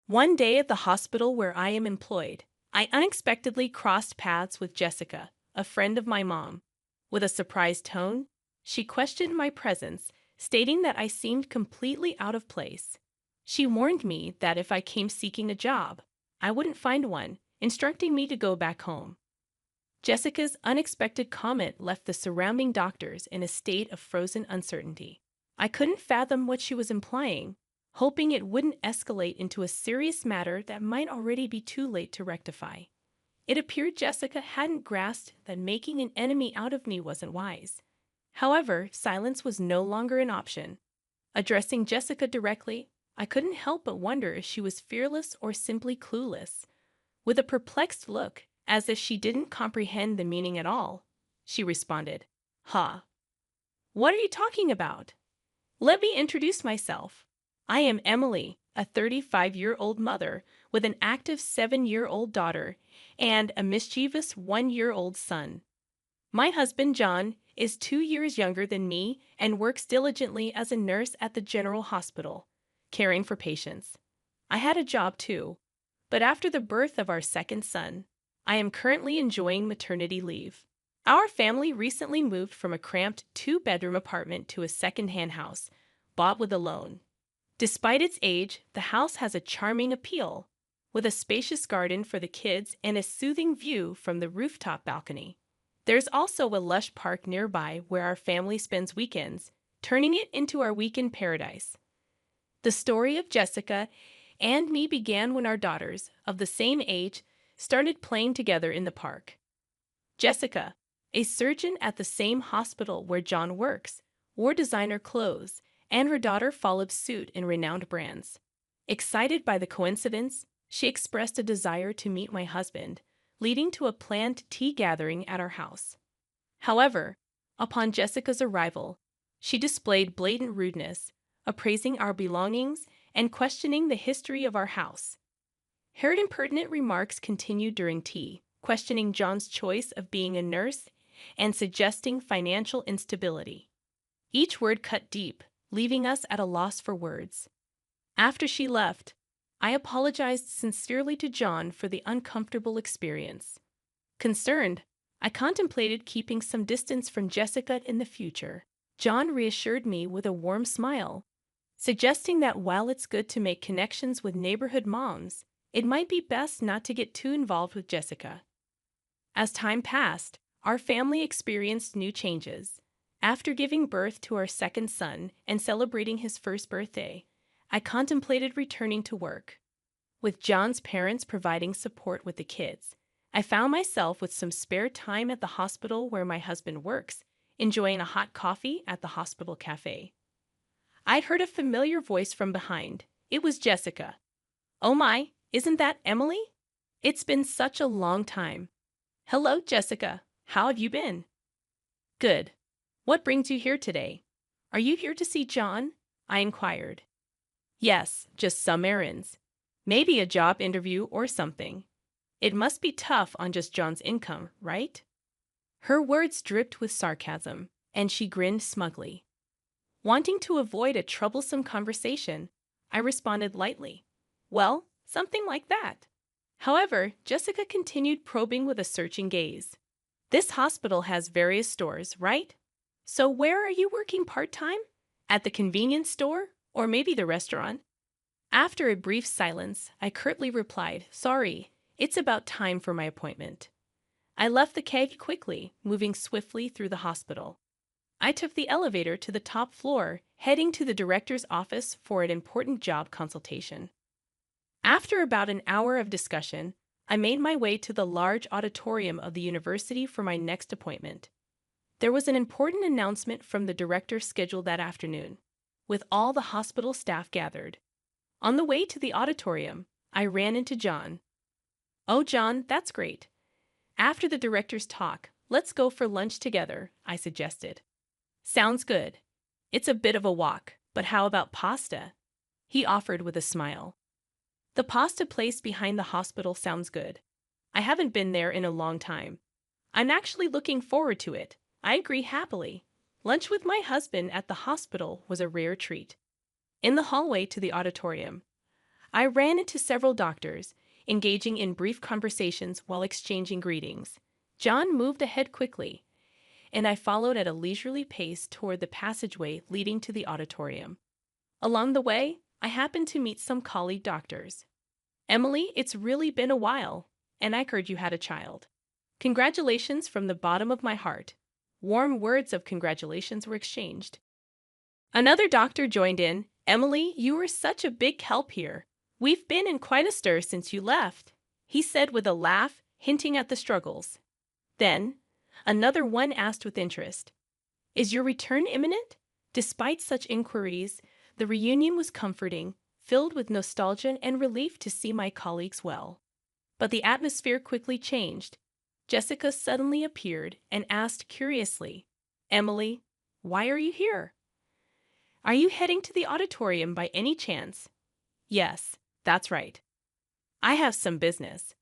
One day at the hospital where I am employed, I unexpectedly crossed paths with Jessica, a friend of my mom. With a surprised tone, she questioned my presence, stating that I seemed completely out of place. She warned me that if I came seeking a job, I wouldn't find one, instructing me to go back home. Jessica's unexpected comment left the surrounding doctors in a state of frozen uncertainty. I couldn't fathom what she was implying, hoping it wouldn't escalate into a serious matter that might already be too late to rectify. It appeared Jessica hadn't grasped that making an enemy out of me wasn't wise. However, silence was no longer an option. Addressing Jessica directly, I couldn't help but wonder if she was fearless or simply clueless. With a perplexed look, as if she didn't comprehend the meaning at all, she responded, "Ha! What are you talking about? Let me introduce myself. I am Emily, a 35-year-old mother with an active 7-year-old daughter and a mischievous 1-year-old son. My husband, John, is 2 years younger than me and works diligently as a nurse at the General Hospital, caring for patients. I had a job too, but after the birth of our second son, I am currently enjoying maternity leave. Our family recently moved from a cramped 2-bedroom apartment to a second-hand house, bought with a loan. Despite its age, the house has a charming appeal, with a spacious garden for the kids and a soothing view from the rooftop balcony. There's also a lush park nearby where our family spends weekends, turning it into our weekend paradise. The story of Jessica and me began when our daughters, of the same age, started playing together in the park. Jessica, a surgeon at the same hospital where John works, wore designer clothes, and her daughter followed suit in renowned brands. Excited by the coincidence, she expressed a desire to meet my husband, leading to a planned tea gathering at our house. However, upon Jessica's arrival, she displayed blatant rudeness, appraising our belongings and questioning the history of our house. Her impertinent remarks continued during tea, questioning John's choice of being a nurse and suggesting financial instability. Each word cut deep, leaving us at a loss for words. After she left, I apologized sincerely to John for the uncomfortable experience. Concerned, I contemplated keeping some distance from Jessica in the future. John reassured me with a warm smile, suggesting that while it's good to make connections with neighborhood moms, it might be best not to get too involved with Jessica. As time passed, our family experienced new changes. After giving birth to our second son and celebrating his first birthday, I contemplated returning to work. With John's parents providing support with the kids, I found myself with some spare time at the hospital where my husband works, enjoying a hot coffee at the hospital cafe. I'd heard a familiar voice from behind. It was Jessica. "Oh my, isn't that Emily? It's been such a long time." "Hello, Jessica. How have you been?" "Good. What brings you here today? Are you here to see John?" I inquired. "Yes, just some errands. Maybe a job interview or something. It must be tough on just John's income, right?" Her words dripped with sarcasm, and she grinned smugly. Wanting to avoid a troublesome conversation, I responded lightly, "Well, something like that." However, Jessica continued probing with a searching gaze. "This hospital has various stores, right? So where are you working part-time? At the convenience store? Or maybe the restaurant?" After a brief silence, I curtly replied, "Sorry, it's about time for my appointment." I left the keg quickly, moving swiftly through the hospital. I took the elevator to the top floor, heading to the director's office for an important job consultation. After about an hour of discussion, I made my way to the large auditorium of the university for my next appointment. There was an important announcement from the director scheduled that afternoon, with all the hospital staff gathered. On the way to the auditorium, I ran into John. "Oh, John, that's great. After the director's talk, let's go for lunch together," I suggested. "Sounds good. It's a bit of a walk, but how about pasta?" he offered with a smile. "The pasta place behind the hospital sounds good. I haven't been there in a long time. I'm actually looking forward to it." I agree happily. Lunch with my husband at the hospital was a rare treat. In the hallway to the auditorium, I ran into several doctors, engaging in brief conversations while exchanging greetings. John moved ahead quickly, and I followed at a leisurely pace toward the passageway leading to the auditorium. Along the way, I happened to meet some colleague doctors. Emily, it's really been a while, and I heard you had a child. Congratulations from the bottom of my heart. Warm words of congratulations were exchanged. Another doctor joined in. Emily, you were such a big help here. We've been in quite a stir since you left, he said with a laugh, hinting at the struggles. Then, another one asked with interest, is your return imminent? Despite such inquiries, the reunion was comforting, filled with nostalgia and relief to see my colleagues well. But the atmosphere quickly changed. Jessica suddenly appeared and asked curiously, Emily, why are you here? Are you heading to the auditorium by any chance? Yes, that's right. I have some business.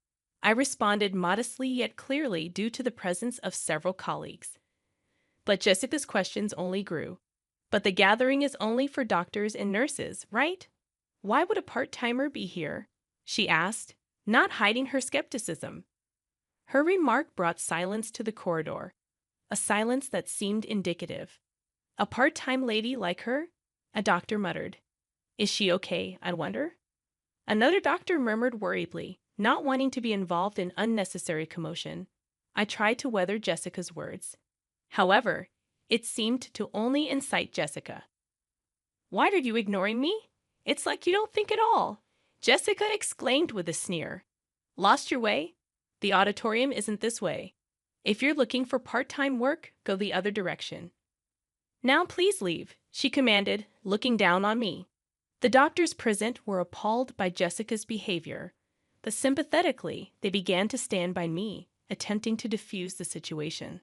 I responded modestly yet clearly due to the presence of several colleagues. But Jessica's questions only grew. But the gathering is only for doctors and nurses, right? Why would a part-timer be here? She asked, not hiding her skepticism. Her remark brought silence to the corridor, a silence that seemed indicative. A part-time lady like her? A doctor muttered. Is she okay, I wonder? Another doctor murmured worriedly, not wanting to be involved in unnecessary commotion. I tried to weather Jessica's words. However, it seemed to only incite Jessica. Why are you ignoring me? It's like you don't think at all, Jessica exclaimed with a sneer. Lost your way? The auditorium isn't this way. If you're looking for part-time work, go the other direction. Now please leave, she commanded, looking down on me. The doctors present were appalled by Jessica's behavior, but sympathetically, they began to stand by me, attempting to diffuse the situation.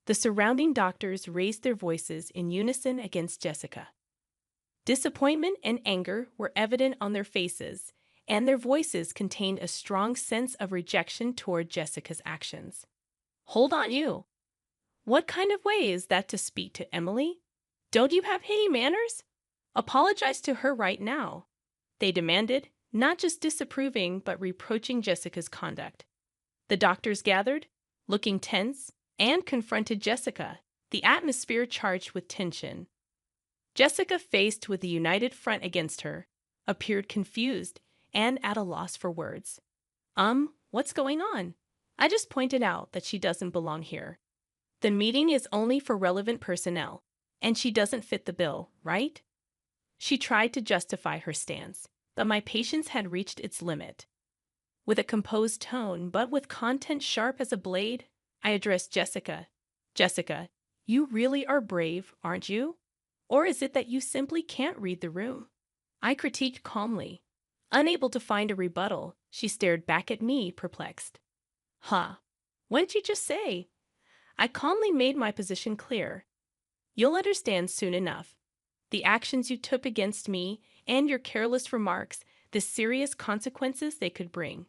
The surrounding doctors raised their voices in unison against Jessica. Disappointment and anger were evident on their faces, and their voices contained a strong sense of rejection toward Jessica's actions. Hold on, you. What kind of way is that to speak to Emily? Don't you have any manners? Apologize to her right now, they demanded, not just disapproving but reproaching Jessica's conduct. The doctors gathered, looking tense, and confronted Jessica, the atmosphere charged with tension. Jessica, faced with the united front against her, appeared confused and at a loss for words. What's going on? I just pointed out that she doesn't belong here. The meeting is only for relevant personnel, and she doesn't fit the bill, right? She tried to justify her stance, but my patience had reached its limit. With a composed tone, but with content sharp as a blade, I addressed Jessica. Jessica, you really are brave, aren't you? Or is it that you simply can't read the room? I critiqued calmly. Unable to find a rebuttal, she stared back at me, perplexed. Huh. What did you just say? I calmly made my position clear. You'll understand soon enough. The actions you took against me and your careless remarks, the serious consequences they could bring.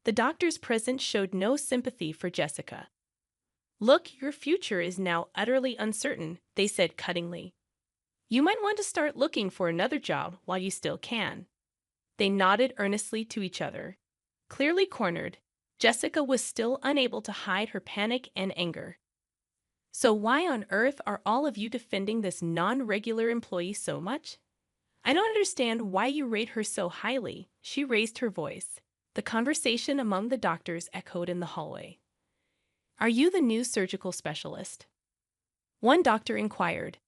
The doctors present showed no sympathy for Jessica. Look, your future is now utterly uncertain, they said cuttingly. You might want to start looking for another job while you still can. They nodded earnestly to each other. Clearly cornered, Jessica was still unable to hide her panic and anger. So why on earth are all of you defending this non-regular employee so much? I don't understand why you rate her so highly, she raised her voice. The conversation among the doctors echoed in the hallway. Are you the new surgical specialist? One doctor inquired.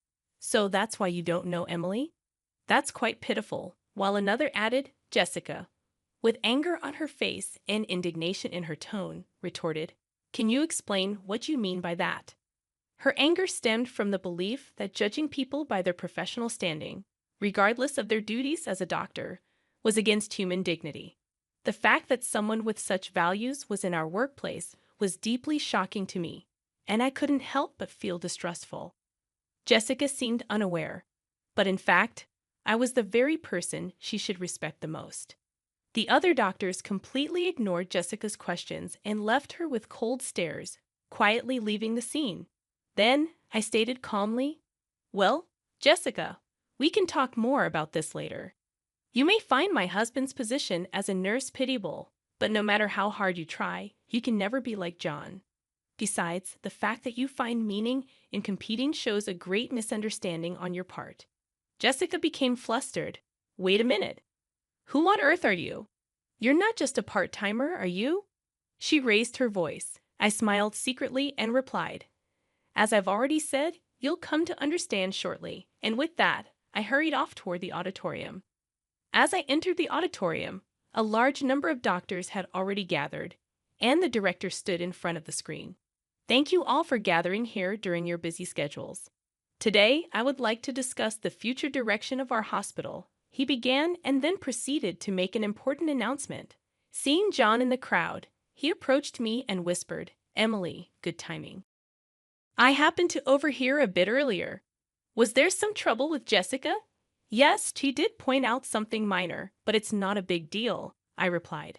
So that's why you don't know Emily? That's quite pitiful, while another added, Jessica, with anger on her face and indignation in her tone, retorted, Can you explain what you mean by that? Her anger stemmed from the belief that judging people by their professional standing, regardless of their duties as a doctor, was against human dignity. The fact that someone with such values was in our workplace was deeply shocking to me, and I couldn't help but feel distrustful. Jessica seemed unaware, but in fact, I was the very person she should respect the most. The other doctors completely ignored Jessica's questions and left her with cold stares, quietly leaving the scene. Then I stated calmly, Well, Jessica, we can talk more about this later. You may find my husband's position as a nurse pitiable, but no matter how hard you try, you can never be like John. Besides, the fact that you find meaning in competing shows a great misunderstanding on your part. Jessica became flustered. Wait a minute. Who on earth are you? You're not just a part-timer, are you? She raised her voice. I smiled secretly and replied, as I've already said, you'll come to understand shortly. And with that, I hurried off toward the auditorium. As I entered the auditorium, a large number of doctors had already gathered, and the director stood in front of the screen. Thank you all for gathering here during your busy schedules. Today, I would like to discuss the future direction of our hospital. He began and then proceeded to make an important announcement. Seeing John in the crowd, he approached me and whispered, Emily, good timing. I happened to overhear a bit earlier. Was there some trouble with Jessica? Yes, she did point out something minor, but it's not a big deal, I replied.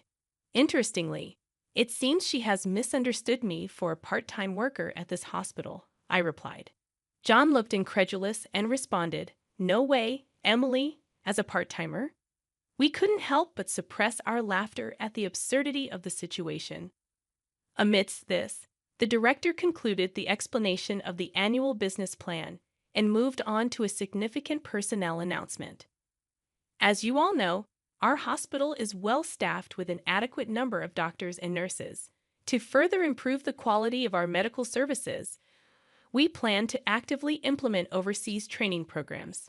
Interestingly, it seems she has misunderstood me for a part-time worker at this hospital, I replied. John looked incredulous and responded, No way, Emily, as a part-timer? We couldn't help but suppress our laughter at the absurdity of the situation. Amidst this, the director concluded the explanation of the annual business plan and moved on to a significant personnel announcement. As you all know, our hospital is well-staffed with an adequate number of doctors and nurses. To further improve the quality of our medical services, we plan to actively implement overseas training programs.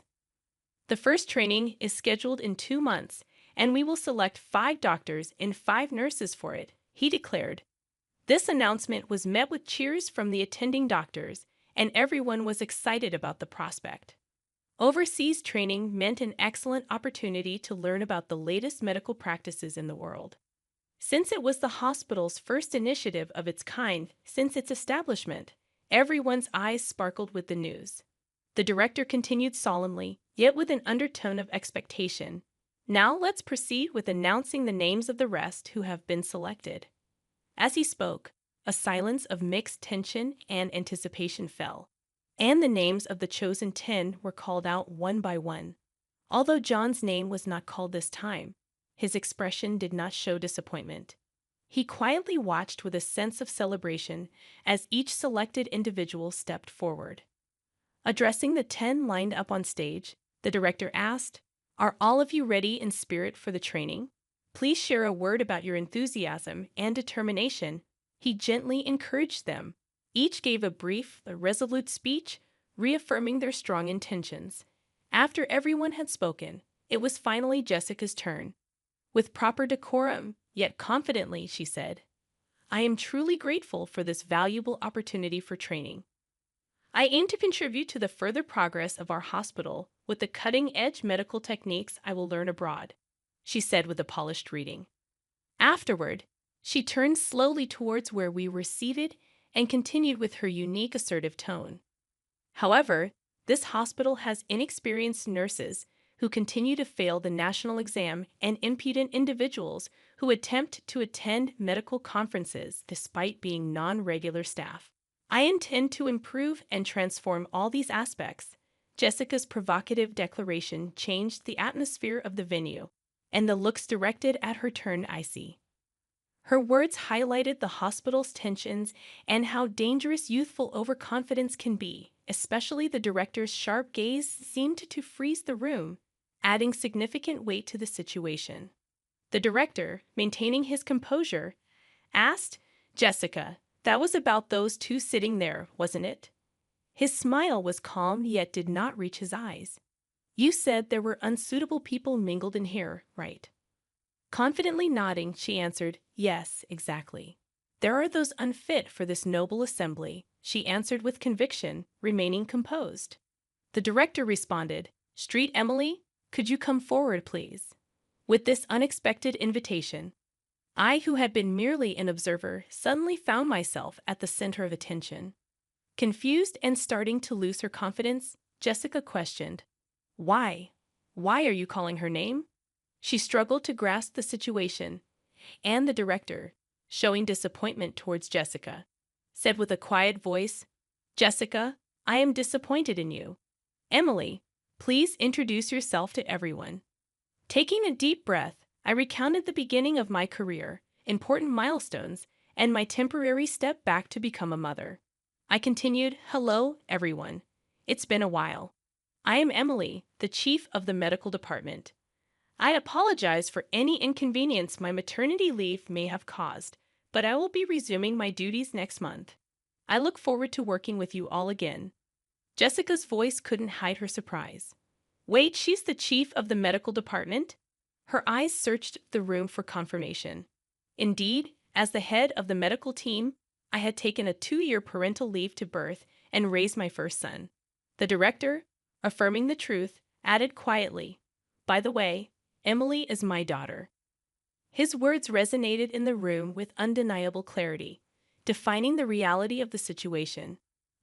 The first training is scheduled in 2 months, and we will select 5 doctors and 5 nurses for it, he declared. This announcement was met with cheers from the attending doctors, and everyone was excited about the prospect. Overseas training meant an excellent opportunity to learn about the latest medical practices in the world. Since it was the hospital's first initiative of its kind since its establishment, everyone's eyes sparkled with the news. The director continued solemnly, yet with an undertone of expectation. Now let's proceed with announcing the names of the rest who have been selected. As he spoke, a silence of mixed tension and anticipation fell, and the names of the chosen 10 were called out one by one. Although John's name was not called this time, his expression did not show disappointment. He quietly watched with a sense of celebration as each selected individual stepped forward. Addressing the 10 lined up on stage, the director asked, Are all of you ready in spirit for the training? Please share a word about your enthusiasm and determination. He gently encouraged them. Each gave a brief, resolute speech, reaffirming their strong intentions. After everyone had spoken, it was finally Jessica's turn. With proper decorum, yet confidently, she said, I am truly grateful for this valuable opportunity for training. I aim to contribute to the further progress of our hospital with the cutting-edge medical techniques I will learn abroad, she said with a polished greeting. Afterward, she turned slowly towards where we were seated and continued with her unique assertive tone. However, this hospital has inexperienced nurses who continue to fail the national exam and impudent individuals who attempt to attend medical conferences despite being non-regular staff. I intend to improve and transform all these aspects. Jessica's provocative declaration changed the atmosphere of the venue, and the looks directed at her turned icy. Her words highlighted the hospital's tensions and how dangerous youthful overconfidence can be, especially the director's sharp gaze seemed to freeze the room, adding significant weight to the situation. The director, maintaining his composure, asked, Jessica, that was about those 2 sitting there, wasn't it? His smile was calm yet did not reach his eyes. You said there were unsuitable people mingled in here, right? Confidently nodding, she answered, Yes, exactly. There are those unfit for this noble assembly, she answered with conviction, remaining composed. The director responded, Street Emily, could you come forward, please? With this unexpected invitation, I, who had been merely an observer, suddenly found myself at the center of attention. Confused and starting to lose her confidence, Jessica questioned, Why? Why are you calling her name? She struggled to grasp the situation, and the director, showing disappointment towards Jessica, said with a quiet voice, Jessica, I am disappointed in you. Emily, please introduce yourself to everyone. Taking a deep breath, I recounted the beginning of my career, important milestones, and my temporary step back to become a mother. I continued, "Hello, everyone. It's been a while. I am Emily, the chief of the medical department. I apologize for any inconvenience my maternity leave may have caused, but I will be resuming my duties next month. I look forward to working with you all again." Jessica's voice couldn't hide her surprise. "Wait, she's the chief of the medical department?" Her eyes searched the room for confirmation. Indeed, as the head of the medical team, I had taken a 2-year parental leave to birth and raise my first son. The director, affirming the truth, added quietly, "By the way, Emily is my daughter." His words resonated in the room with undeniable clarity, defining the reality of the situation.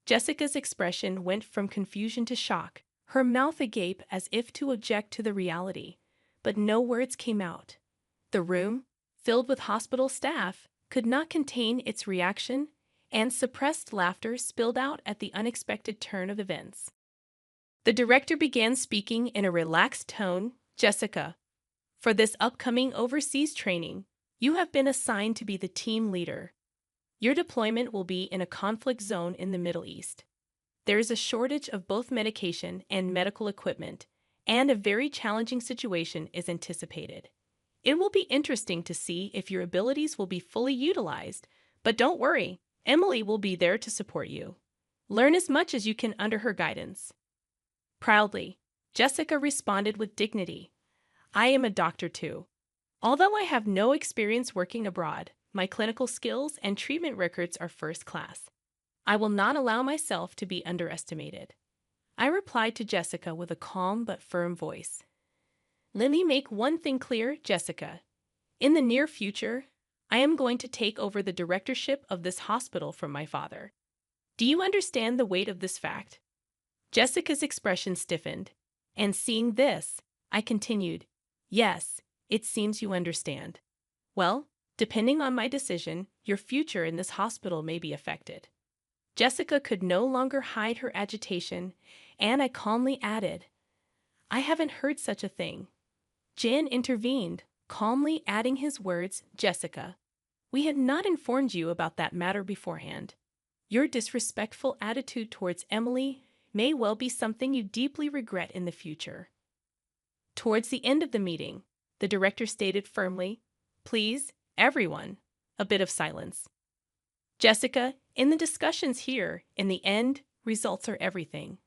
Jessica's expression went from confusion to shock, her mouth agape as if to object to the reality, but no words came out. The room, filled with hospital staff, could not contain its reaction, and suppressed laughter spilled out at the unexpected turn of events. The director began speaking in a relaxed tone. "Jessica, for this upcoming overseas training, you have been assigned to be the team leader. Your deployment will be in a conflict zone in the Middle East. There is a shortage of both medication and medical equipment, and a very challenging situation is anticipated. It will be interesting to see if your abilities will be fully utilized, but don't worry, Emily will be there to support you. Learn as much as you can under her guidance." Proudly, Jessica responded with dignity, "I am a doctor too. Although I have no experience working abroad, my clinical skills and treatment records are first class. I will not allow myself to be underestimated." I replied to Jessica with a calm but firm voice. "Let me make one thing clear, Jessica. In the near future, I am going to take over the directorship of this hospital from my father. Do you understand the weight of this fact?" Jessica's expression stiffened, and seeing this, I continued, "Yes, it seems you understand. Well, depending on my decision, your future in this hospital may be affected." Jessica could no longer hide her agitation, and I calmly added, "I haven't heard such a thing." Jan intervened, calmly adding his words, "Jessica, we had not informed you about that matter beforehand. Your disrespectful attitude towards Emily may well be something you deeply regret in the future." Towards the end of the meeting, the director stated firmly, "Please, everyone, a bit of silence. Jessica, in the discussions here, in the end, results are everything.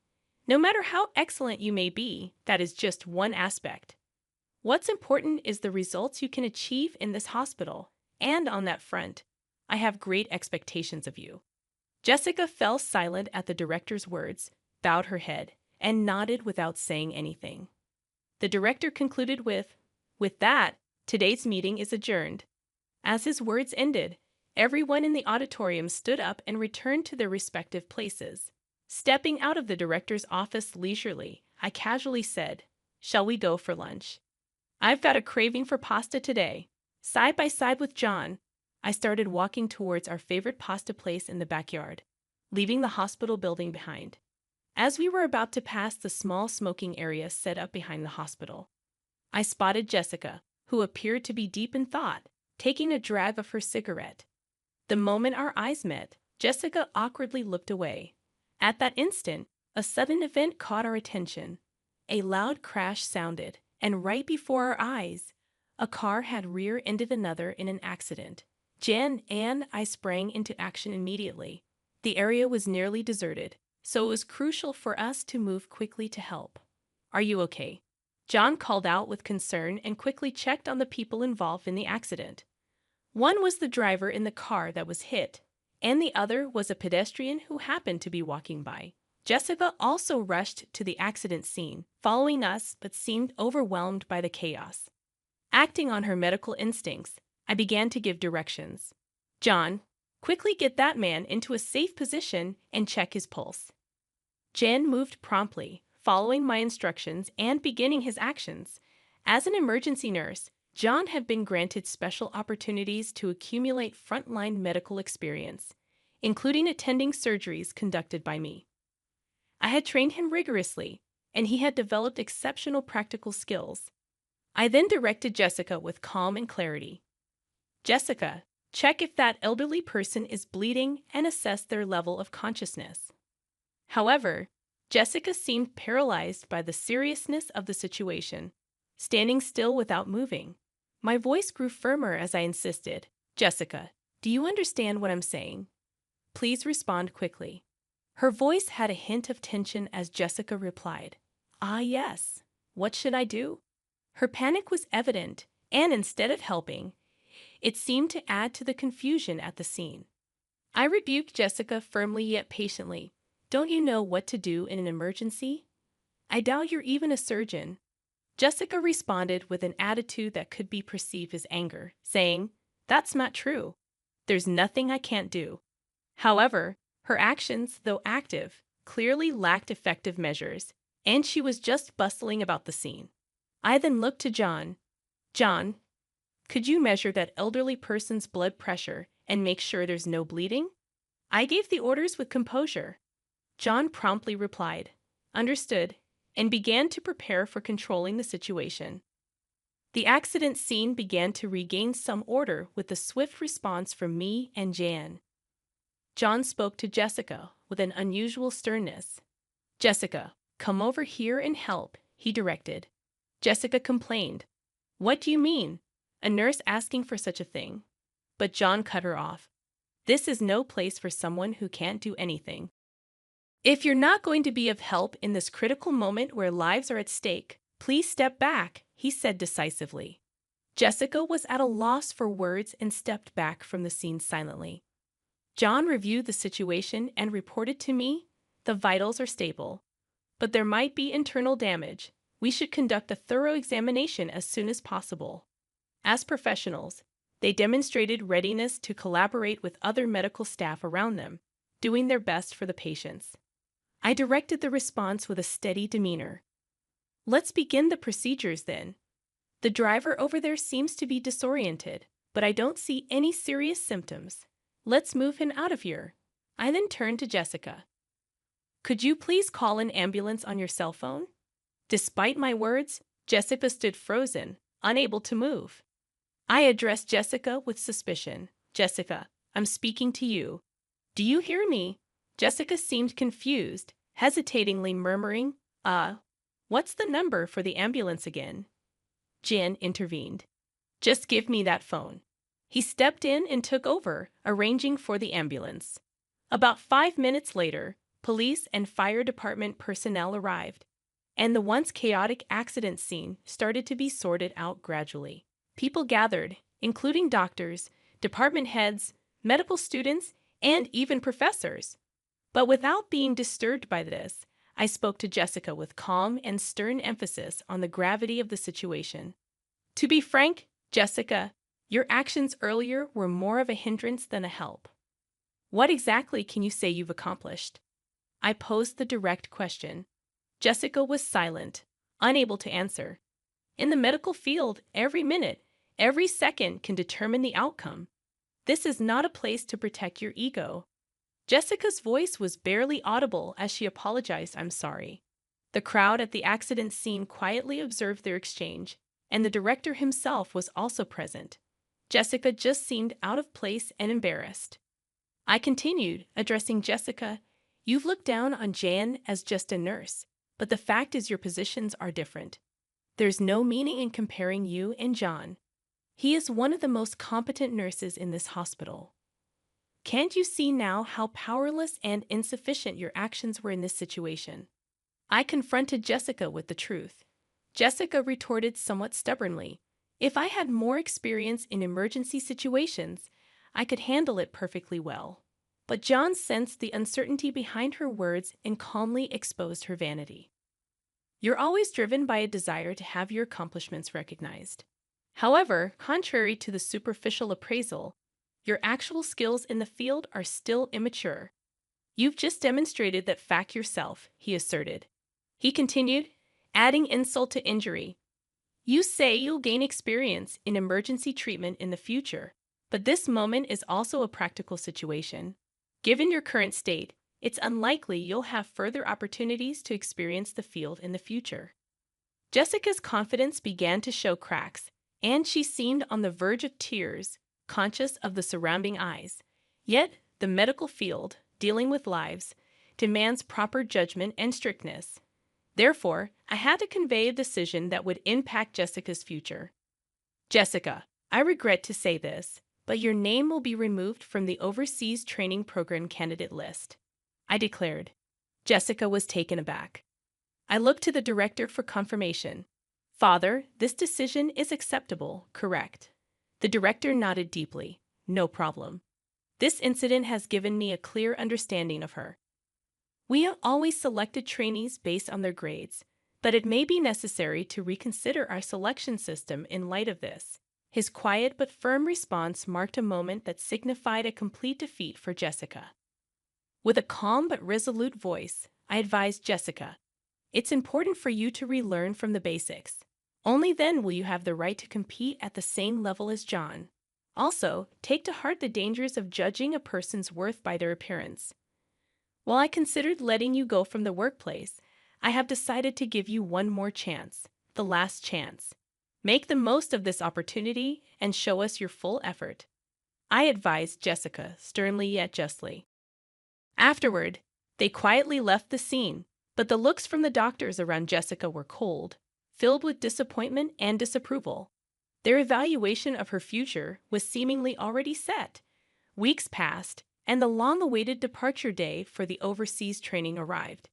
No matter how excellent you may be, that is just one aspect. What's important is the results you can achieve in this hospital, and on that front, I have great expectations of you." Jessica fell silent at the director's words, bowed her head, and nodded without saying anything. The director concluded with that, today's meeting is adjourned." As his words ended, everyone in the auditorium stood up and returned to their respective places. Stepping out of the director's office leisurely, I casually said, "Shall we go for lunch? I've got a craving for pasta today." Side by side with John, I started walking towards our favorite pasta place in the backyard, leaving the hospital building behind. As we were about to pass the small smoking area set up behind the hospital, I spotted Jessica, who appeared to be deep in thought, taking a drag of her cigarette. The moment our eyes met, Jessica awkwardly looked away. At that instant, a sudden event caught our attention. A loud crash sounded, and right before our eyes, a car had rear-ended another in an accident. Jen and I sprang into action immediately. The area was nearly deserted, so it was crucial for us to move quickly to help. "Are you okay?" John called out with concern and quickly checked on the people involved in the accident. One was the driver in the car that was hit, and the other was a pedestrian who happened to be walking by. Jessica also rushed to the accident scene, following us, but seemed overwhelmed by the chaos. Acting on her medical instincts, I began to give directions. "John, quickly get that man into a safe position and check his pulse." Jen moved promptly, following my instructions and beginning his actions. As an emergency nurse, John had been granted special opportunities to accumulate frontline medical experience, including attending surgeries conducted by me. I had trained him rigorously, and he had developed exceptional practical skills. I then directed Jessica with calm and clarity. Jessica, check if that elderly person is bleeding and assess their level of consciousness. However, Jessica seemed paralyzed by the seriousness of the situation, standing still without moving. My voice grew firmer as I insisted. Jessica, do you understand what I'm saying? Please respond quickly. Her voice had a hint of tension as Jessica replied, "Ah, yes. What should I do?" Her panic was evident, and instead of helping, it seemed to add to the confusion at the scene. I rebuked Jessica firmly yet patiently. Don't you know what to do in an emergency? I doubt you're even a surgeon. Jessica responded with an attitude that could be perceived as anger, saying, "That's not true. There's nothing I can't do." However, her actions, though active, clearly lacked effective measures, and she was just bustling about the scene. I then looked to John. John, could you measure that elderly person's blood pressure and make sure there's no bleeding? I gave the orders with composure. John promptly replied, "Understood," and began to prepare for controlling the situation. The accident scene began to regain some order with a swift response from me and Jan. John spoke to Jessica with an unusual sternness. "Jessica, come over here and help," he directed. Jessica complained. "What do you mean? A nurse asking for such a thing?" But John cut her off. "This is no place for someone who can't do anything. If you're not going to be of help in this critical moment where lives are at stake, please step back," he said decisively. Jessica was at a loss for words and stepped back from the scene silently. John reviewed the situation and reported to me, "The vitals are stable, but there might be internal damage. We should conduct a thorough examination as soon as possible." As professionals, they demonstrated readiness to collaborate with other medical staff around them, doing their best for the patients. I directed the response with a steady demeanor. "Let's begin the procedures then. The driver over there seems to be disoriented, but I don't see any serious symptoms. Let's move him out of here." I then turned to Jessica. "Could you please call an ambulance on your cell phone?" Despite my words, Jessica stood frozen, unable to move. I addressed Jessica with suspicion. "Jessica, I'm speaking to you. Do you hear me?" Jessica seemed confused, hesitatingly murmuring, What's the number for the ambulance again?" Jan intervened. "Just give me that phone." He stepped in and took over, arranging for the ambulance. About 5 minutes later, police and fire department personnel arrived, and the once chaotic accident scene started to be sorted out gradually. People gathered, including doctors, department heads, medical students, and even professors. But without being disturbed by this, I spoke to Jessica with calm and stern emphasis on the gravity of the situation. "To be frank, Jessica, your actions earlier were more of a hindrance than a help. What exactly can you say you've accomplished?" I posed the direct question. Jessica was silent, unable to answer. In the medical field, every minute, every second can determine the outcome. This is not a place to protect your ego. Jessica's voice was barely audible as she apologized. "I'm sorry." The crowd at the accident scene quietly observed their exchange, and the director himself was also present. Jessica just seemed out of place and embarrassed. I continued, addressing Jessica. "You've looked down on Jan as just a nurse, but the fact is your positions are different. There's no meaning in comparing you and John. He is one of the most competent nurses in this hospital. Can't you see now how powerless and insufficient your actions were in this situation?" I confronted Jessica with the truth. Jessica retorted somewhat stubbornly. "If I had more experience in emergency situations, I could handle it perfectly well." But John sensed the uncertainty behind her words and calmly exposed her vanity. "You're always driven by a desire to have your accomplishments recognized. However, contrary to the superficial appraisal, your actual skills in the field are still immature. You've just demonstrated that fact yourself," he asserted. He continued, adding insult to injury. "You say you'll gain experience in emergency treatment in the future, but this moment is also a practical situation. Given your current state, it's unlikely you'll have further opportunities to experience the field in the future." Jessica's confidence began to show cracks, and she seemed on the verge of tears, conscious of the surrounding eyes. Yet, the medical field, dealing with lives, demands proper judgment and strictness. Therefore, I had to convey a decision that would impact Jessica's future. Jessica, I regret to say this, but your name will be removed from the Overseas Training Program candidate list, I declared. Jessica was taken aback. I looked to the director for confirmation. Father, this decision is acceptable, correct? The director nodded deeply. No problem. This incident has given me a clear understanding of her. We have always selected trainees based on their grades, but it may be necessary to reconsider our selection system in light of this. His quiet but firm response marked a moment that signified a complete defeat for Jessica. With a calm but resolute voice, I advised Jessica, it's important for you to relearn from the basics. Only then will you have the right to compete at the same level as John. Also, take to heart the dangers of judging a person's worth by their appearance. While I considered letting you go from the workplace, I have decided to give you one more chance, the last chance. Make the most of this opportunity and show us your full effort. I advised Jessica, sternly yet justly. Afterward, they quietly left the scene, but the looks from the doctors around Jessica were cold, filled with disappointment and disapproval. Their evaluation of her future was seemingly already set. Weeks passed, and the long-awaited departure day for the overseas training arrived.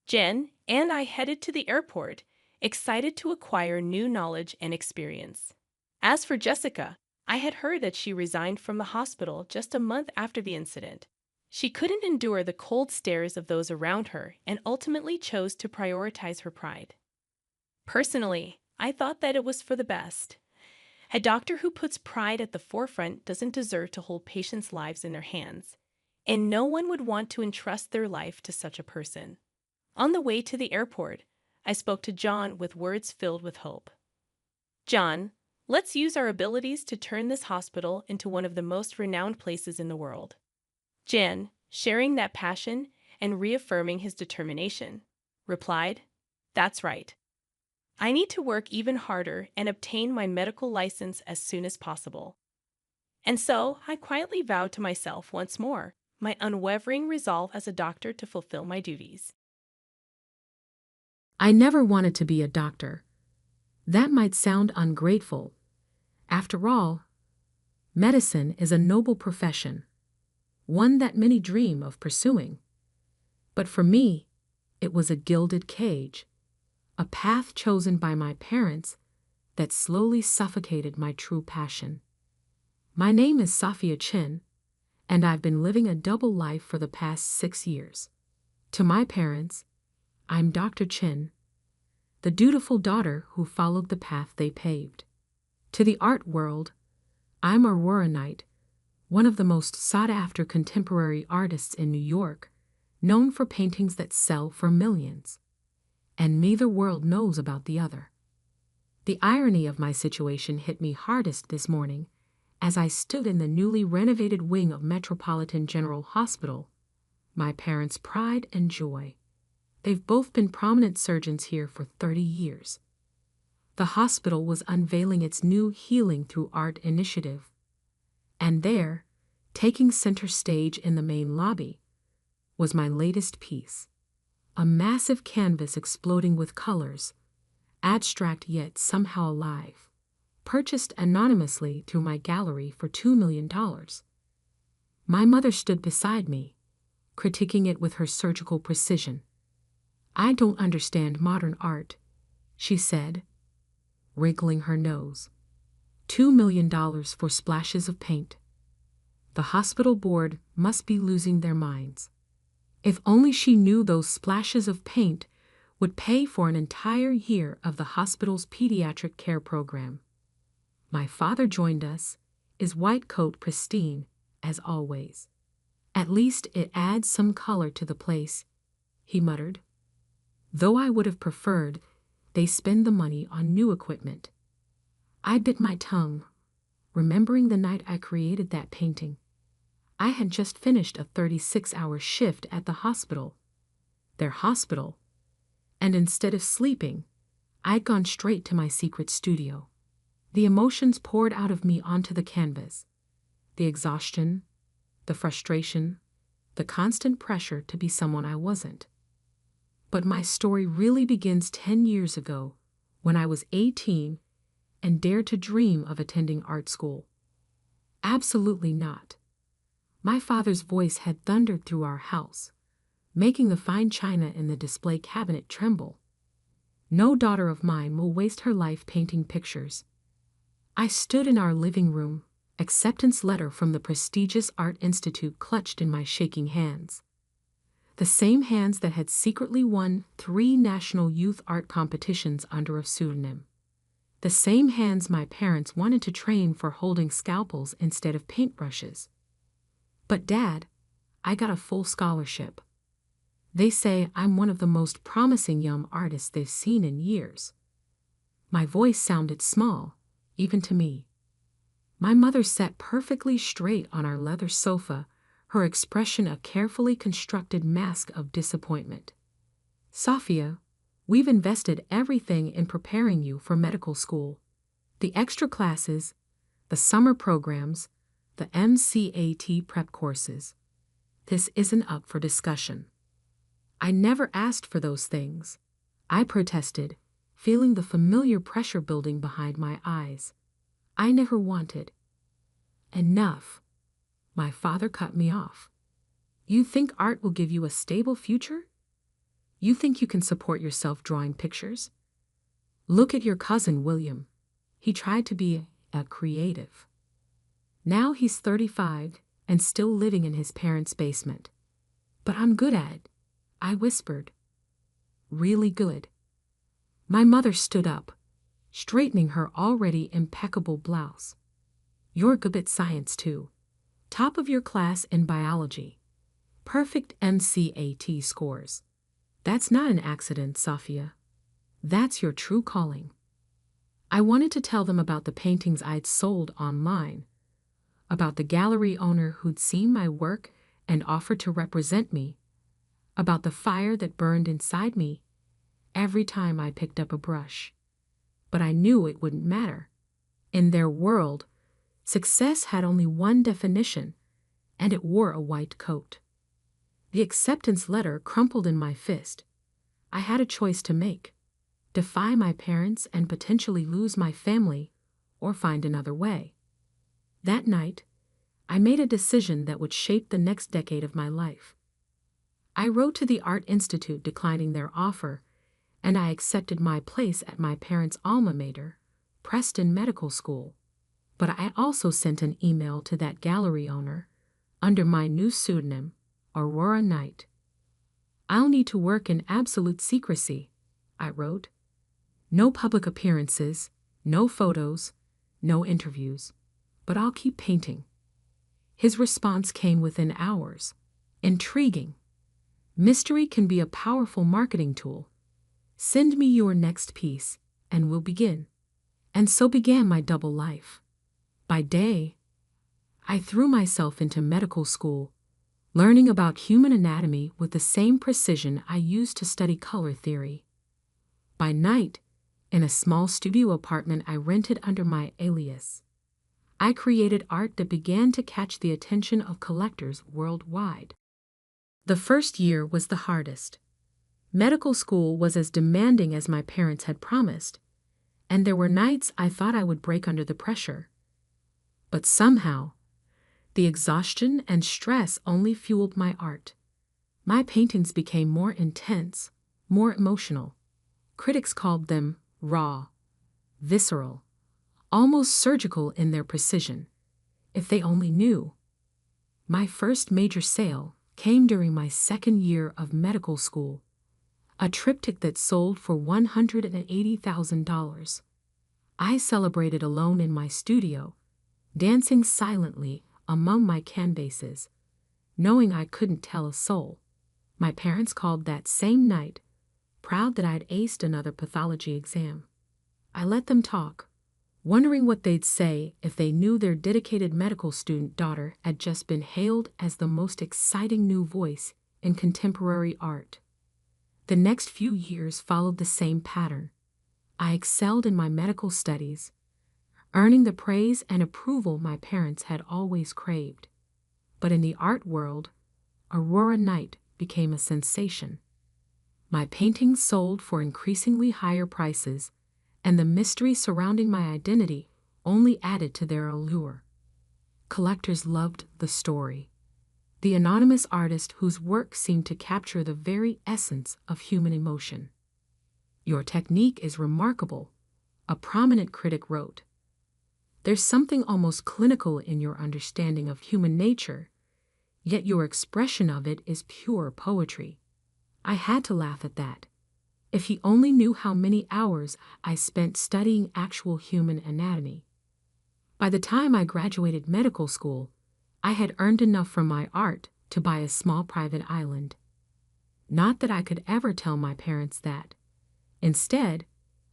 Jen and I headed to the airport, excited to acquire new knowledge and experience. As for Jessica, I had heard that she resigned from the hospital just a month after the incident. She couldn't endure the cold stares of those around her and ultimately chose to prioritize her pride. Personally, I thought that it was for the best. A doctor who puts pride at the forefront doesn't deserve to hold patients' lives in their hands, and no one would want to entrust their life to such a person. On the way to the airport, I spoke to John with words filled with hope. John, let's use our abilities to turn this hospital into one of the most renowned places in the world. Jen, sharing that passion and reaffirming his determination, replied, That's right. I need to work even harder and obtain my medical license as soon as possible. And so I quietly vowed to myself once more my unwavering resolve as a doctor to fulfill my duties. I never wanted to be a doctor. That might sound ungrateful. After all, medicine is a noble profession, one that many dream of pursuing. But for me, it was a gilded cage, a path chosen by my parents that slowly suffocated my true passion. My name is Sophia Chin, and I've been living a double life for the past 6 years. To my parents, I'm Dr. Chin, the dutiful daughter who followed the path they paved. To the art world, I'm Aurora Knight, one of the most sought-after contemporary artists in New York, known for paintings that sell for millions. And neither world knows about the other. The irony of my situation hit me hardest this morning as I stood in the newly renovated wing of Metropolitan General Hospital, my parents' pride and joy. They've both been prominent surgeons here for 30 years. The hospital was unveiling its new Healing Through Art initiative. And there, taking center stage in the main lobby, was my latest piece. A massive canvas exploding with colors, abstract yet somehow alive, purchased anonymously through my gallery for $2 million. My mother stood beside me, critiquing it with her surgical precision. I don't understand modern art, she said, wrinkling her nose. $2 million for splashes of paint. The hospital board must be losing their minds. If only she knew those splashes of paint would pay for an entire year of the hospital's pediatric care program. My father joined us, his white coat pristine, as always. At least it adds some color to the place, he muttered. Though I would have preferred they spend the money on new equipment. I bit my tongue, remembering the night I created that painting. I had just finished a 36-hour shift at the hospital, their hospital, and instead of sleeping, I'd gone straight to my secret studio. The emotions poured out of me onto the canvas. The exhaustion, the frustration, the constant pressure to be someone I wasn't. But my story really begins 10 years ago, when I was 18 and dared to dream of attending art school. Absolutely not. My father's voice had thundered through our house, making the fine china in the display cabinet tremble. No daughter of mine will waste her life painting pictures. I stood in our living room, acceptance letter from the prestigious Art Institute clutched in my shaking hands. The same hands that had secretly won 3 national youth art competitions under a pseudonym. The same hands my parents wanted to train for holding scalpels instead of paintbrushes. But Dad, I got a full scholarship. They say I'm one of the most promising young artists they've seen in years. My voice sounded small, even to me. My mother sat perfectly straight on our leather sofa, her expression a carefully constructed mask of disappointment. Sophia, we've invested everything in preparing you for medical school. The extra classes, the summer programs, the MCAT prep courses. This isn't up for discussion. I never asked for those things. I protested, feeling the familiar pressure building behind my eyes. I never wanted. Enough. My father cut me off. You think art will give you a stable future? You think you can support yourself drawing pictures? Look at your cousin William. He tried to be a creative. Now he's 35 and still living in his parents' basement. But I'm good at it, I whispered. Really good. My mother stood up, straightening her already impeccable blouse. You're good at science too. Top of your class in biology. Perfect MCAT scores. That's not an accident, Sophia. That's your true calling. I wanted to tell them about the paintings I'd sold online, about the gallery owner who'd seen my work and offered to represent me, about the fire that burned inside me every time I picked up a brush. But I knew it wouldn't matter. In their world, success had only one definition, and it wore a white coat. The acceptance letter crumpled in my fist. I had a choice to make: defy my parents and potentially lose my family, or find another way. That night, I made a decision that would shape the next decade of my life. I wrote to the Art Institute declining their offer, and I accepted my place at my parents' alma mater, Preston Medical School. But I also sent an email to that gallery owner, under my new pseudonym, Aurora Knight. I'll need to work in absolute secrecy, I wrote. No public appearances, no photos, no interviews, but I'll keep painting. His response came within hours. Intriguing. Mystery can be a powerful marketing tool. Send me your next piece, and we'll begin. And so began my double life. By day, I threw myself into medical school, learning about human anatomy with the same precision I used to study color theory. By night, in a small studio apartment I rented under my alias, I created art that began to catch the attention of collectors worldwide. The first year was the hardest. Medical school was as demanding as my parents had promised, and there were nights I thought I would break under the pressure. But somehow, the exhaustion and stress only fueled my art. My paintings became more intense, more emotional. Critics called them raw, visceral, almost surgical in their precision. If they only knew. My first major sale came during my second year of medical school, a triptych that sold for $180,000. I celebrated alone in my studio, dancing silently among my canvases, knowing I couldn't tell a soul. My parents called that same night, proud that I'd aced another pathology exam. I let them talk, wondering what they'd say if they knew their dedicated medical student daughter had just been hailed as the most exciting new voice in contemporary art. The next few years followed the same pattern. I excelled in my medical studies, earning the praise and approval my parents had always craved. But in the art world, Aurora Night became a sensation. My paintings sold for increasingly higher prices, and the mystery surrounding my identity only added to their allure. Collectors loved the story. The anonymous artist whose work seemed to capture the very essence of human emotion. "Your technique is remarkable," a prominent critic wrote. "There's something almost clinical in your understanding of human nature, yet your expression of it is pure poetry." I had to laugh at that. If he only knew how many hours I spent studying actual human anatomy. By the time I graduated medical school, I had earned enough from my art to buy a small private island. Not that I could ever tell my parents that. Instead,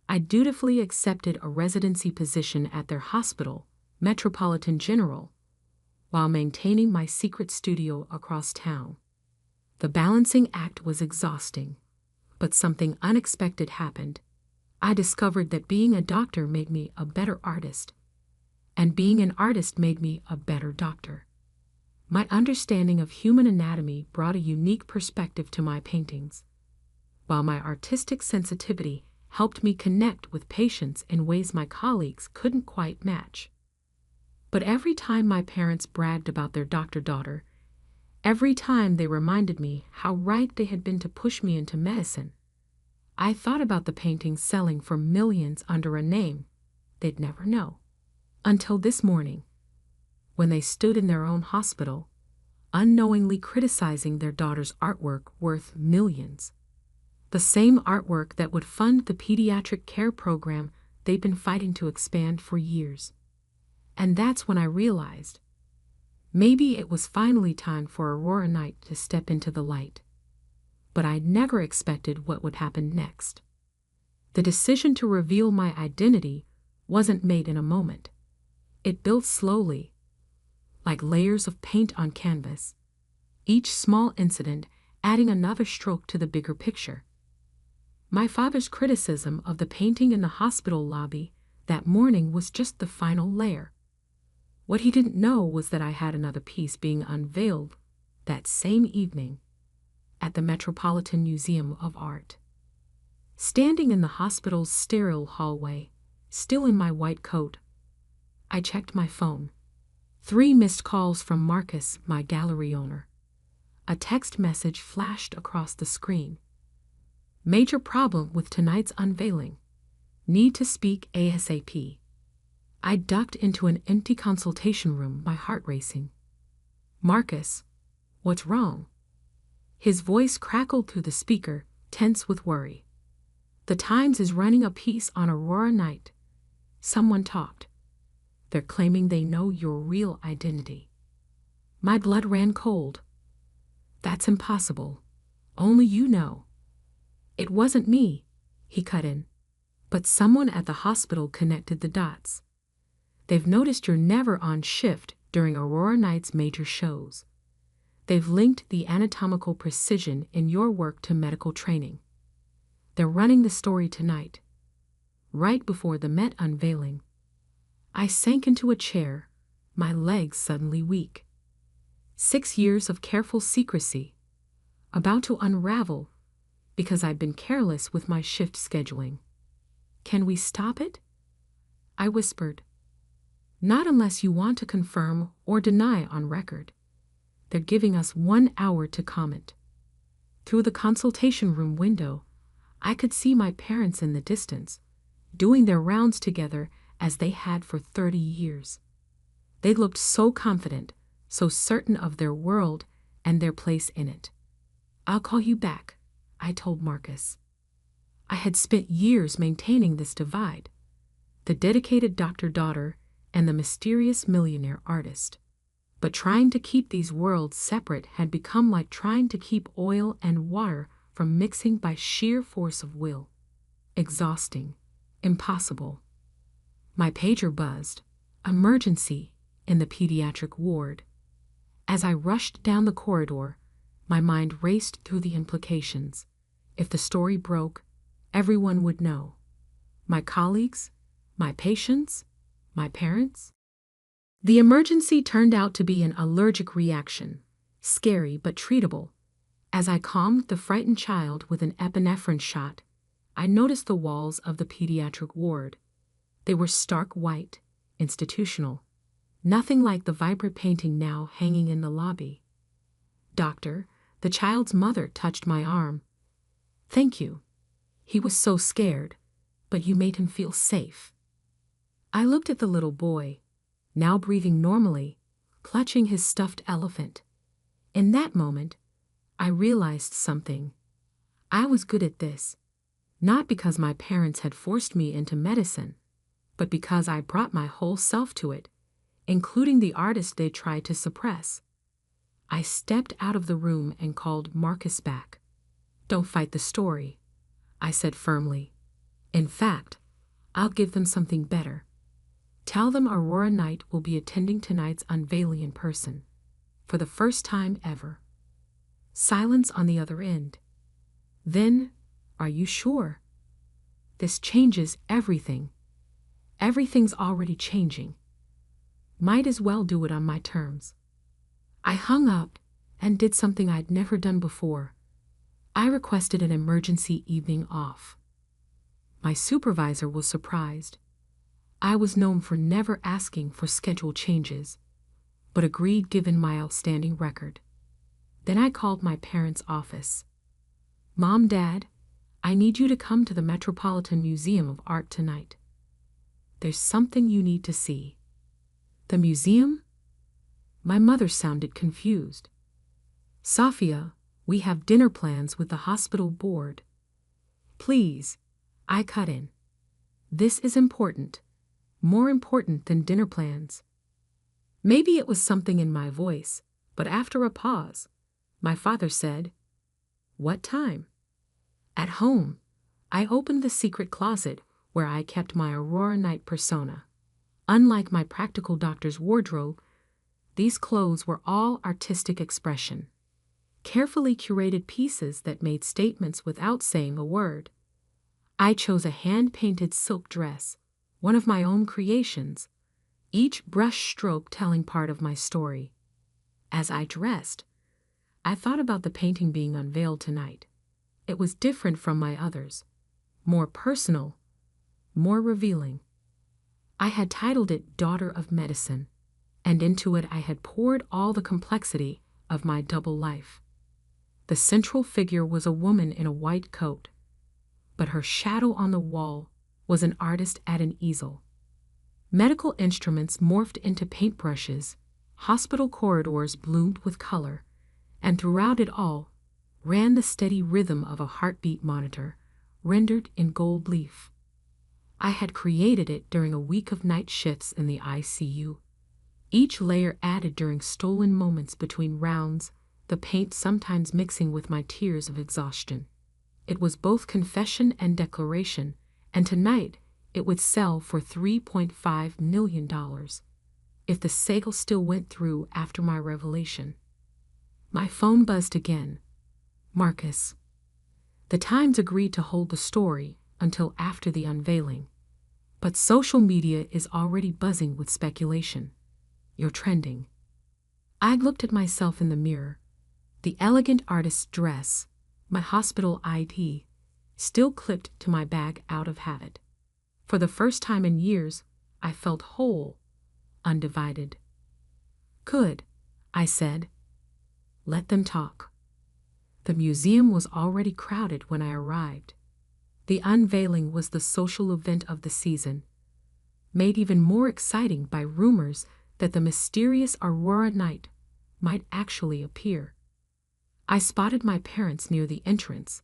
I dutifully accepted a residency position at their hospital, Metropolitan General, while maintaining my secret studio across town. The balancing act was exhausting, but something unexpected happened. I discovered that being a doctor made me a better artist, and being an artist made me a better doctor. My understanding of human anatomy brought a unique perspective to my paintings, while my artistic sensitivity helped me connect with patients in ways my colleagues couldn't quite match. But every time my parents bragged about their doctor-daughter, every time they reminded me how right they had been to push me into medicine, I thought about the paintings selling for millions under a name they'd never know. Until this morning, when they stood in their own hospital, unknowingly criticizing their daughter's artwork worth millions. The same artwork that would fund the pediatric care program they'd been fighting to expand for years. And that's when I realized, maybe it was finally time for Aurora Night to step into the light. But I never expected what would happen next. The decision to reveal my identity wasn't made in a moment. It built slowly, like layers of paint on canvas, each small incident adding another stroke to the bigger picture. My father's criticism of the painting in the hospital lobby that morning was just the final layer. What he didn't know was that I had another piece being unveiled that same evening at the Metropolitan Museum of Art. Standing in the hospital's sterile hallway, still in my white coat, I checked my phone. 3 missed calls from Marcus, my gallery owner. A text message flashed across the screen. "Major problem with tonight's unveiling. Need to speak ASAP." I ducked into an empty consultation room, my heart racing. "Marcus, what's wrong?" His voice crackled through the speaker, tense with worry. "The Times is running a piece on Aurora Night. Someone talked. They're claiming they know your real identity." My blood ran cold. "That's impossible. Only you know." "It wasn't me," he cut in. "But someone at the hospital connected the dots. They've noticed you're never on shift during Aurora Night's major shows. They've linked the anatomical precision in your work to medical training. They're running the story tonight, right before the Met unveiling." I sank into a chair, my legs suddenly weak. 6 years of careful secrecy, about to unravel because I'd been careless with my shift scheduling. "Can we stop it?" I whispered. "Not unless you want to confirm or deny on record. They're giving us 1 hour to comment." Through the consultation room window, I could see my parents in the distance, doing their rounds together as they had for 30 years. They looked so confident, so certain of their world and their place in it. "I'll call you back," I told Marcus. I had spent years maintaining this divide, the dedicated doctor-daughter and the mysterious millionaire artist. But trying to keep these worlds separate had become like trying to keep oil and water from mixing by sheer force of will. Exhausting, impossible. My pager buzzed. Emergency in the pediatric ward. As I rushed down the corridor, my mind raced through the implications. If the story broke, everyone would know. My colleagues? My patients? My parents? The emergency turned out to be an allergic reaction, scary but treatable. As I calmed the frightened child with an epinephrine shot, I noticed the walls of the pediatric ward. They were stark white, institutional. Nothing like the vibrant painting now hanging in the lobby. "Doctor," the child's mother touched my arm. "Thank you. He was so scared, but you made him feel safe." I looked at the little boy, now breathing normally, clutching his stuffed elephant. In that moment, I realized something. I was good at this, not because my parents had forced me into medicine, but because I brought my whole self to it, including the artist they tried to suppress. I stepped out of the room and called Marcus back. "Don't fight the story," I said firmly. "In fact, I'll give them something better. Tell them Aurora Knight will be attending tonight's unveiling in person, for the first time ever." Silence on the other end. "Then, are you sure? This changes everything. Everything's already changing. Might as well do it on my terms." I hung up and did something I'd never done before. I requested an emergency evening off. My supervisor was surprised. I was known for never asking for schedule changes, but agreed given my outstanding record. Then I called my parents' office. "Mom, Dad, I need you to come to the Metropolitan Museum of Art tonight. There's something you need to see." "The museum?" My mother sounded confused. "Safia, we have dinner plans with the hospital board." "Please," I cut in. "This is important. More important than dinner plans." Maybe it was something in my voice, but after a pause, my father said, "What time?" At home, I opened the secret closet where I kept my Aurora Knight persona. Unlike my practical doctor's wardrobe, these clothes were all artistic expression, carefully curated pieces that made statements without saying a word. I chose a hand-painted silk dress, one of my own creations, each brush stroke telling part of my story. As I dressed, I thought about the painting being unveiled tonight. It was different from my others, more personal, more revealing. I had titled it Daughter of Medicine, and into it I had poured all the complexity of my double life. The central figure was a woman in a white coat, but her shadow on the wall was an artist at an easel. Medical instruments morphed into paintbrushes, hospital corridors bloomed with color, and throughout it all ran the steady rhythm of a heartbeat monitor, rendered in gold leaf. I had created it during a week of night shifts in the ICU. Each layer added during stolen moments between rounds, the paint sometimes mixing with my tears of exhaustion. It was both confession and declaration, and tonight it would sell for $3.5 million, if the sale still went through after my revelation. My phone buzzed again. "Marcus." The Times agreed to hold the story until after the unveiling, but social media is already buzzing with speculation. "You're trending." I looked at myself in the mirror. The elegant artist's dress, my hospital ID, still clipped to my bag out of habit. For the first time in years, I felt whole, undivided. "Good," I said. "Let them talk." The museum was already crowded when I arrived. The unveiling was the social event of the season, made even more exciting by rumors that the mysterious Aurora Knight might actually appear. I spotted my parents near the entrance,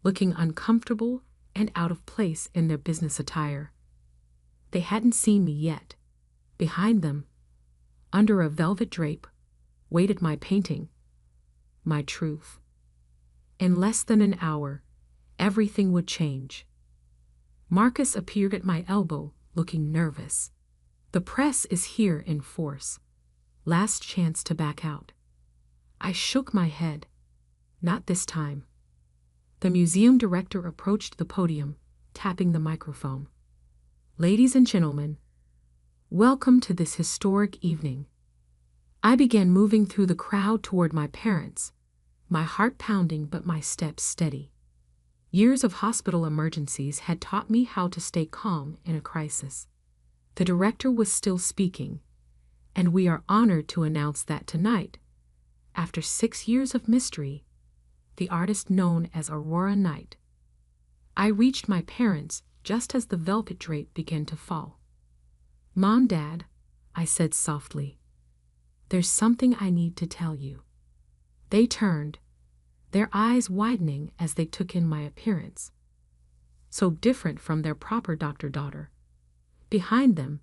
looking uncomfortable and out of place in their business attire. They hadn't seen me yet. Behind them, under a velvet drape, waited my painting, my truth. In less than an hour, everything would change. Marcus appeared at my elbow, looking nervous. "The press is here in force. Last chance to back out." I shook my head. Not this time. The museum director approached the podium, tapping the microphone. "Ladies and gentlemen, welcome to this historic evening." I began moving through the crowd toward my parents, my heart pounding but my steps steady. Years of hospital emergencies had taught me how to stay calm in a crisis. The director was still speaking, and we are honored to announce that tonight, after 6 years of mystery, the artist known as Aurora Knight. I reached my parents just as the velvet drape began to fall. "Mom, Dad," I said softly, "there's something I need to tell you." They turned, their eyes widening as they took in my appearance. So different from their proper doctor-daughter. Behind them,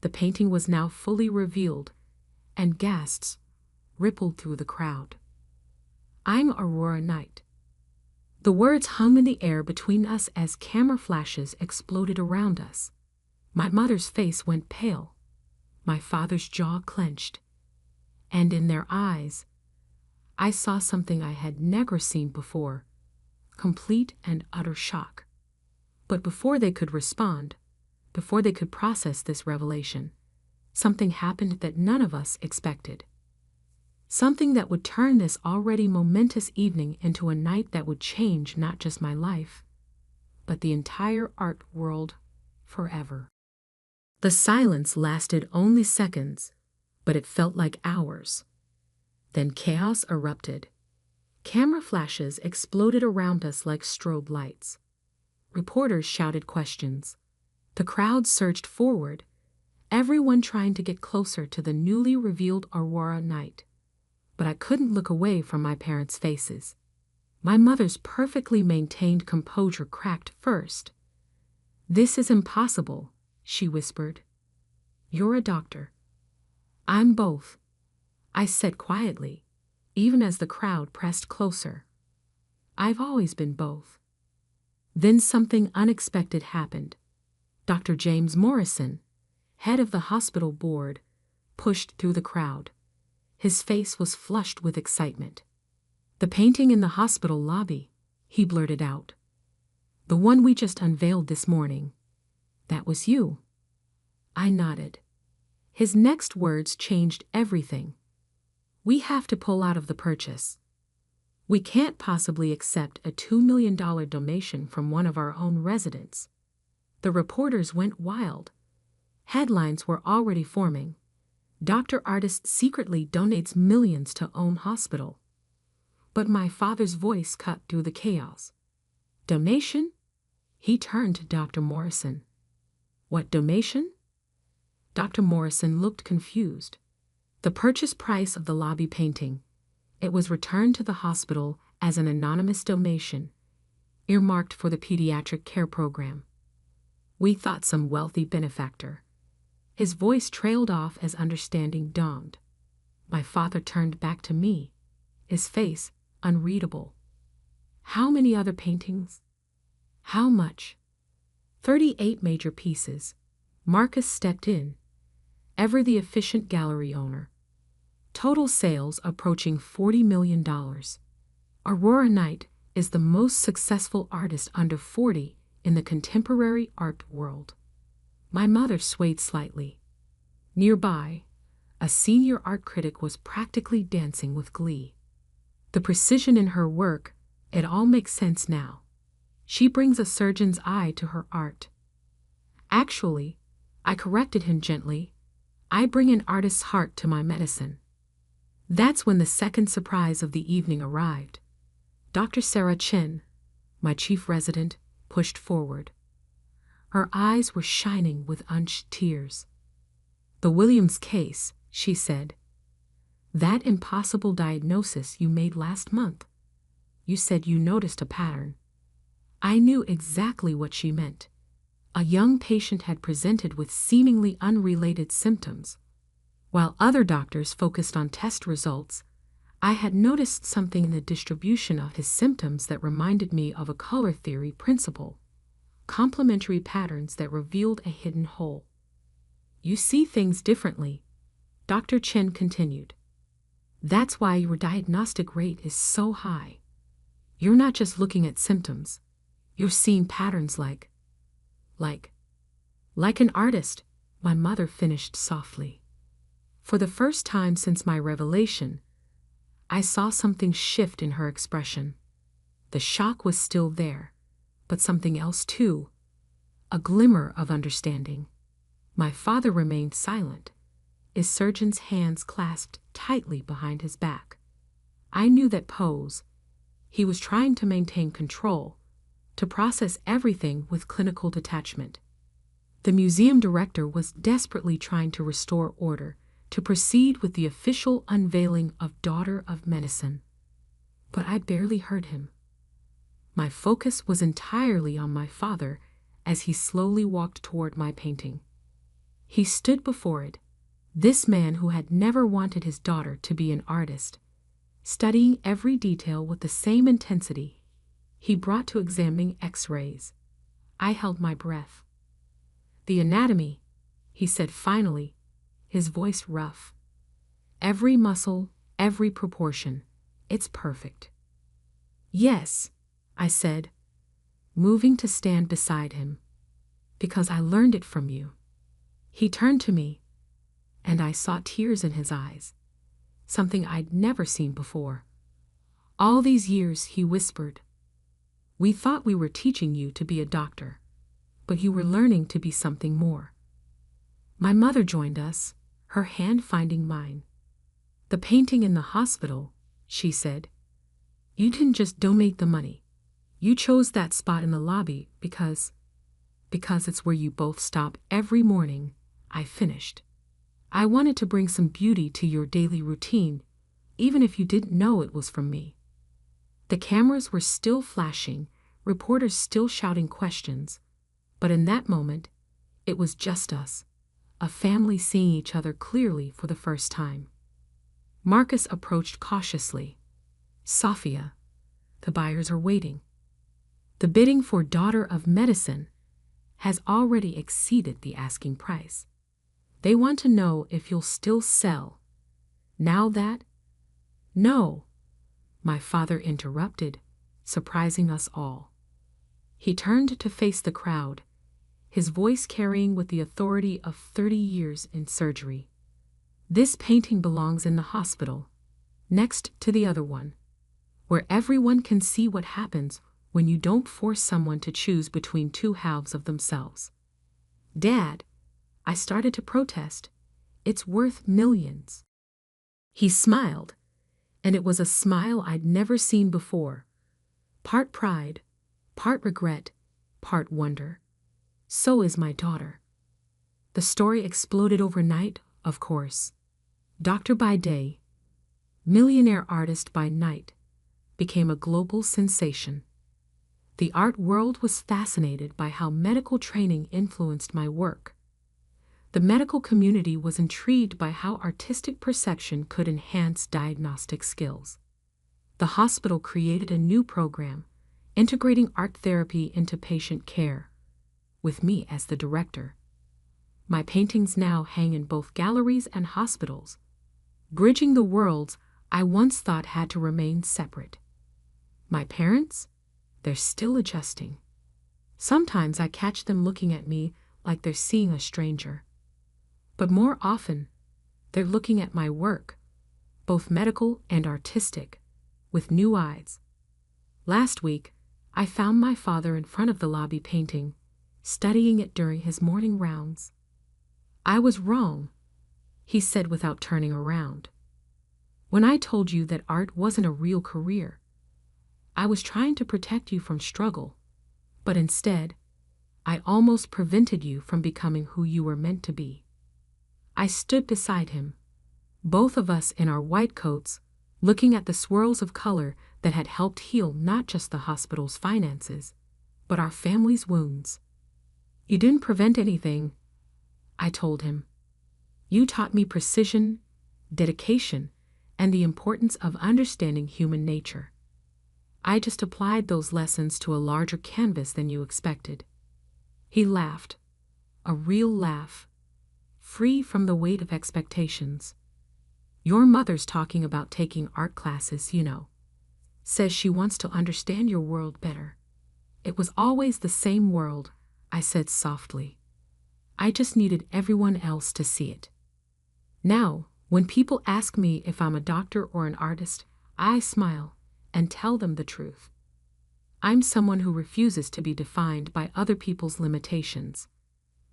the painting was now fully revealed, and gasps rippled through the crowd. "I'm Aurora Knight." The words hung in the air between us as camera flashes exploded around us. My mother's face went pale, my father's jaw clenched, and in their eyes, I saw something I had never seen before, complete and utter shock. But before they could respond, before they could process this revelation, something happened that none of us expected. Something that would turn this already momentous evening into a night that would change not just my life, but the entire art world forever. The silence lasted only seconds, but it felt like hours. Then chaos erupted. Camera flashes exploded around us like strobe lights. Reporters shouted questions. The crowd surged forward, everyone trying to get closer to the newly revealed Aurora Knight. But I couldn't look away from my parents' faces. My mother's perfectly maintained composure cracked first. "This is impossible," she whispered. "You're a doctor." "I'm both," I said quietly, even as the crowd pressed closer. "I've always been both." Then something unexpected happened. Dr. James Morrison, head of the hospital board, pushed through the crowd. His face was flushed with excitement. "The painting in the hospital lobby," he blurted out. "The one we just unveiled this morning. That was you." I nodded. His next words changed everything. "We have to pull out of the purchase. We can't possibly accept a $2 million donation from one of our own residents." The reporters went wild. Headlines were already forming. "Dr. Artist secretly donates millions to own hospital." But my father's voice cut through the chaos. "Donation?" He turned to Dr. Morrison. "What donation?" Dr. Morrison looked confused. "The purchase price of the lobby painting. It was returned to the hospital as an anonymous donation, earmarked for the pediatric care program. We thought some wealthy benefactor." His voice trailed off as understanding dawned. My father turned back to me, his face unreadable. "How many other paintings? How much?" 38 major pieces. Marcus stepped in, ever the efficient gallery owner. Total sales approaching $40 million. Aurora Knight is the most successful artist under 40 in the contemporary art world. My mother swayed slightly. Nearby, a senior art critic was practically dancing with glee. The precision in her work, it all makes sense now. She brings a surgeon's eye to her art. "Actually," I corrected him gently, "I bring an artist's heart to my medicine." That's when the second surprise of the evening arrived. Dr. Sarah Chen, my chief resident, pushed forward. Her eyes were shining with unshed tears. "The Williams case," she said. "That impossible diagnosis you made last month. You said you noticed a pattern." I knew exactly what she meant. A young patient had presented with seemingly unrelated symptoms. While other doctors focused on test results, I had noticed something in the distribution of his symptoms that reminded me of a color theory principle. Complementary patterns that revealed a hidden hole. "You see things differently," Dr. Chen continued. "That's why your diagnostic rate is so high. You're not just looking at symptoms. You're seeing patterns like Like an artist, my mother finished softly. For the first time since my revelation, I saw something shift in her expression. The shock was still there, but something else too, a glimmer of understanding. My father remained silent, his surgeon's hands clasped tightly behind his back. I knew that pose. He was trying to maintain control, to process everything with clinical detachment. The museum director was desperately trying to restore order, to proceed with the official unveiling of Daughter of Medicine. But I barely heard him. My focus was entirely on my father as he slowly walked toward my painting. He stood before it, this man who had never wanted his daughter to be an artist, studying every detail with the same intensity he brought to examining X-rays. I held my breath. "The anatomy," he said finally, his voice rough. "Every muscle, every proportion, it's perfect." "Yes," I said, moving to stand beside him, "because I learned it from you." He turned to me, and I saw tears in his eyes, something I'd never seen before. "All these years," he whispered, "we thought we were teaching you to be a doctor, but you were learning to be something more." My mother joined us, her hand finding mine. "The painting in the hospital," she said, "you didn't just donate the money. You chose that spot in the lobby because it's where you both stop every morning." I finished. "I wanted to bring some beauty to your daily routine, even if you didn't know it was from me." The cameras were still flashing, reporters still shouting questions, but in that moment, it was just us, a family seeing each other clearly for the first time. Marcus approached cautiously. "Sophia, the buyers are waiting. The bidding for Daughter of Medicine has already exceeded the asking price. They want to know if you'll still sell. Now that—" "No," my father interrupted, surprising us all. He turned to face the crowd, his voice carrying with the authority of 30 years in surgery. "This painting belongs in the hospital, next to the other one, where everyone can see what happens when you don't force someone to choose between two halves of themselves." "Dad," I started to protest, "it's worth millions." He smiled, and it was a smile I'd never seen before. Part pride, part regret, part wonder. "So is my daughter." The story exploded overnight, of course. Doctor by day, millionaire artist by night, became a global sensation. The art world was fascinated by how medical training influenced my work. The medical community was intrigued by how artistic perception could enhance diagnostic skills. The hospital created a new program, integrating art therapy into patient care, with me as the director. My paintings now hang in both galleries and hospitals, bridging the worlds I once thought had to remain separate. My parents? They're still adjusting. Sometimes I catch them looking at me like they're seeing a stranger. But more often, they're looking at my work, both medical and artistic, with new eyes. Last week, I found my father in front of the lobby painting, studying it during his morning rounds. "I was wrong," he said without turning around. "When I told you that art wasn't a real career, I was trying to protect you from struggle, but instead, I almost prevented you from becoming who you were meant to be." I stood beside him, both of us in our white coats, looking at the swirls of color that had helped heal not just the hospital's finances, but our family's wounds. "You didn't prevent anything," I told him. "You taught me precision, dedication, and the importance of understanding human nature. I just applied those lessons to a larger canvas than you expected." He laughed, a real laugh, free from the weight of expectations. "Your mother's talking about taking art classes, you know. Says she wants to understand your world better. It was always the same world, I said softly. I just needed everyone else to see it. Now, when people ask me if I'm a doctor or an artist, I smile and tell them the truth. I'm someone who refuses to be defined by other people's limitations.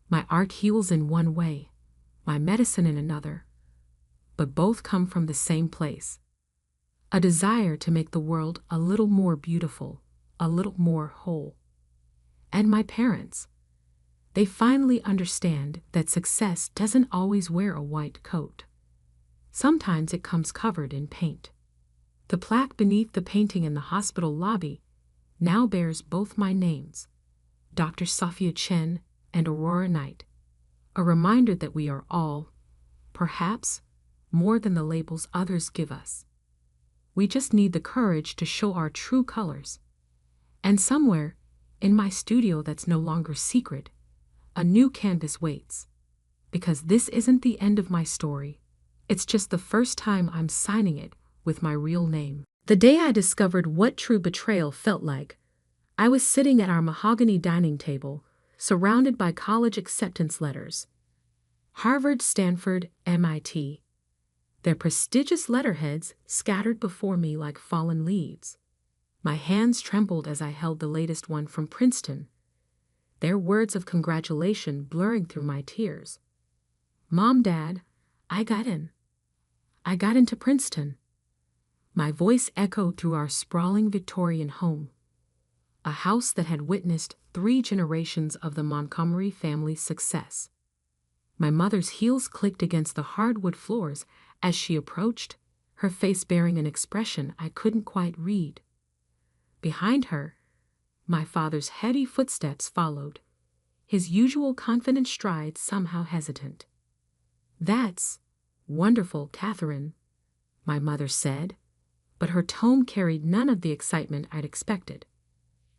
My art heals in one way, my medicine in another, but both come from the same place. A desire to make the world a little more beautiful, a little more whole. And my parents, they finally understand that success doesn't always wear a white coat. Sometimes it comes covered in paint. The plaque beneath the painting in the hospital lobby now bears both my names, Dr. Sophia Chen and Aurora Knight, a reminder that we are all, perhaps, more than the labels others give us. We just need the courage to show our true colors. And somewhere, in my studio that's no longer secret, a new canvas waits. Because this isn't the end of my story. It's just the first time I'm signing it with my real name. The day I discovered what true betrayal felt like, I was sitting at our mahogany dining table, surrounded by college acceptance letters. Harvard, Stanford, MIT. Their prestigious letterheads scattered before me like fallen leaves. My hands trembled as I held the latest one from Princeton, their words of congratulation blurring through my tears. Mom, Dad, I got in. I got into Princeton. My voice echoed through our sprawling Victorian home, a house that had witnessed 3 generations of the Montgomery family's success. My mother's heels clicked against the hardwood floors as she approached, her face bearing an expression I couldn't quite read. Behind her, my father's heavy footsteps followed, his usual confident stride somehow hesitant. "That's wonderful, Catherine," my mother said, but her tone carried none of the excitement I'd expected.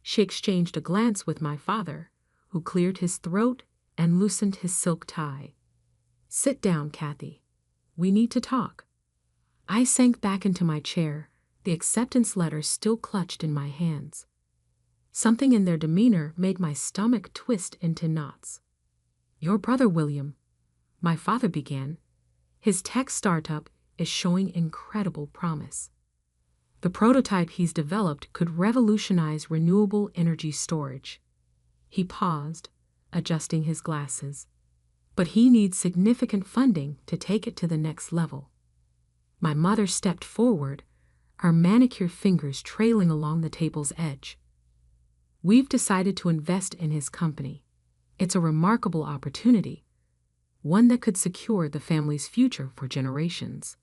She exchanged a glance with my father, who cleared his throat and loosened his silk tie. "Sit down, Kathy. We need to talk." I sank back into my chair, the acceptance letter still clutched in my hands. Something in their demeanor made my stomach twist into knots. "Your brother, William," my father began, "his tech startup is showing incredible promise. The prototype he's developed could revolutionize renewable energy storage." He paused, adjusting his glasses. "But he needs significant funding to take it to the next level." My mother stepped forward, our manicured fingers trailing along the table's edge. "We've decided to invest in his company. It's a remarkable opportunity, one that could secure the family's future for generations."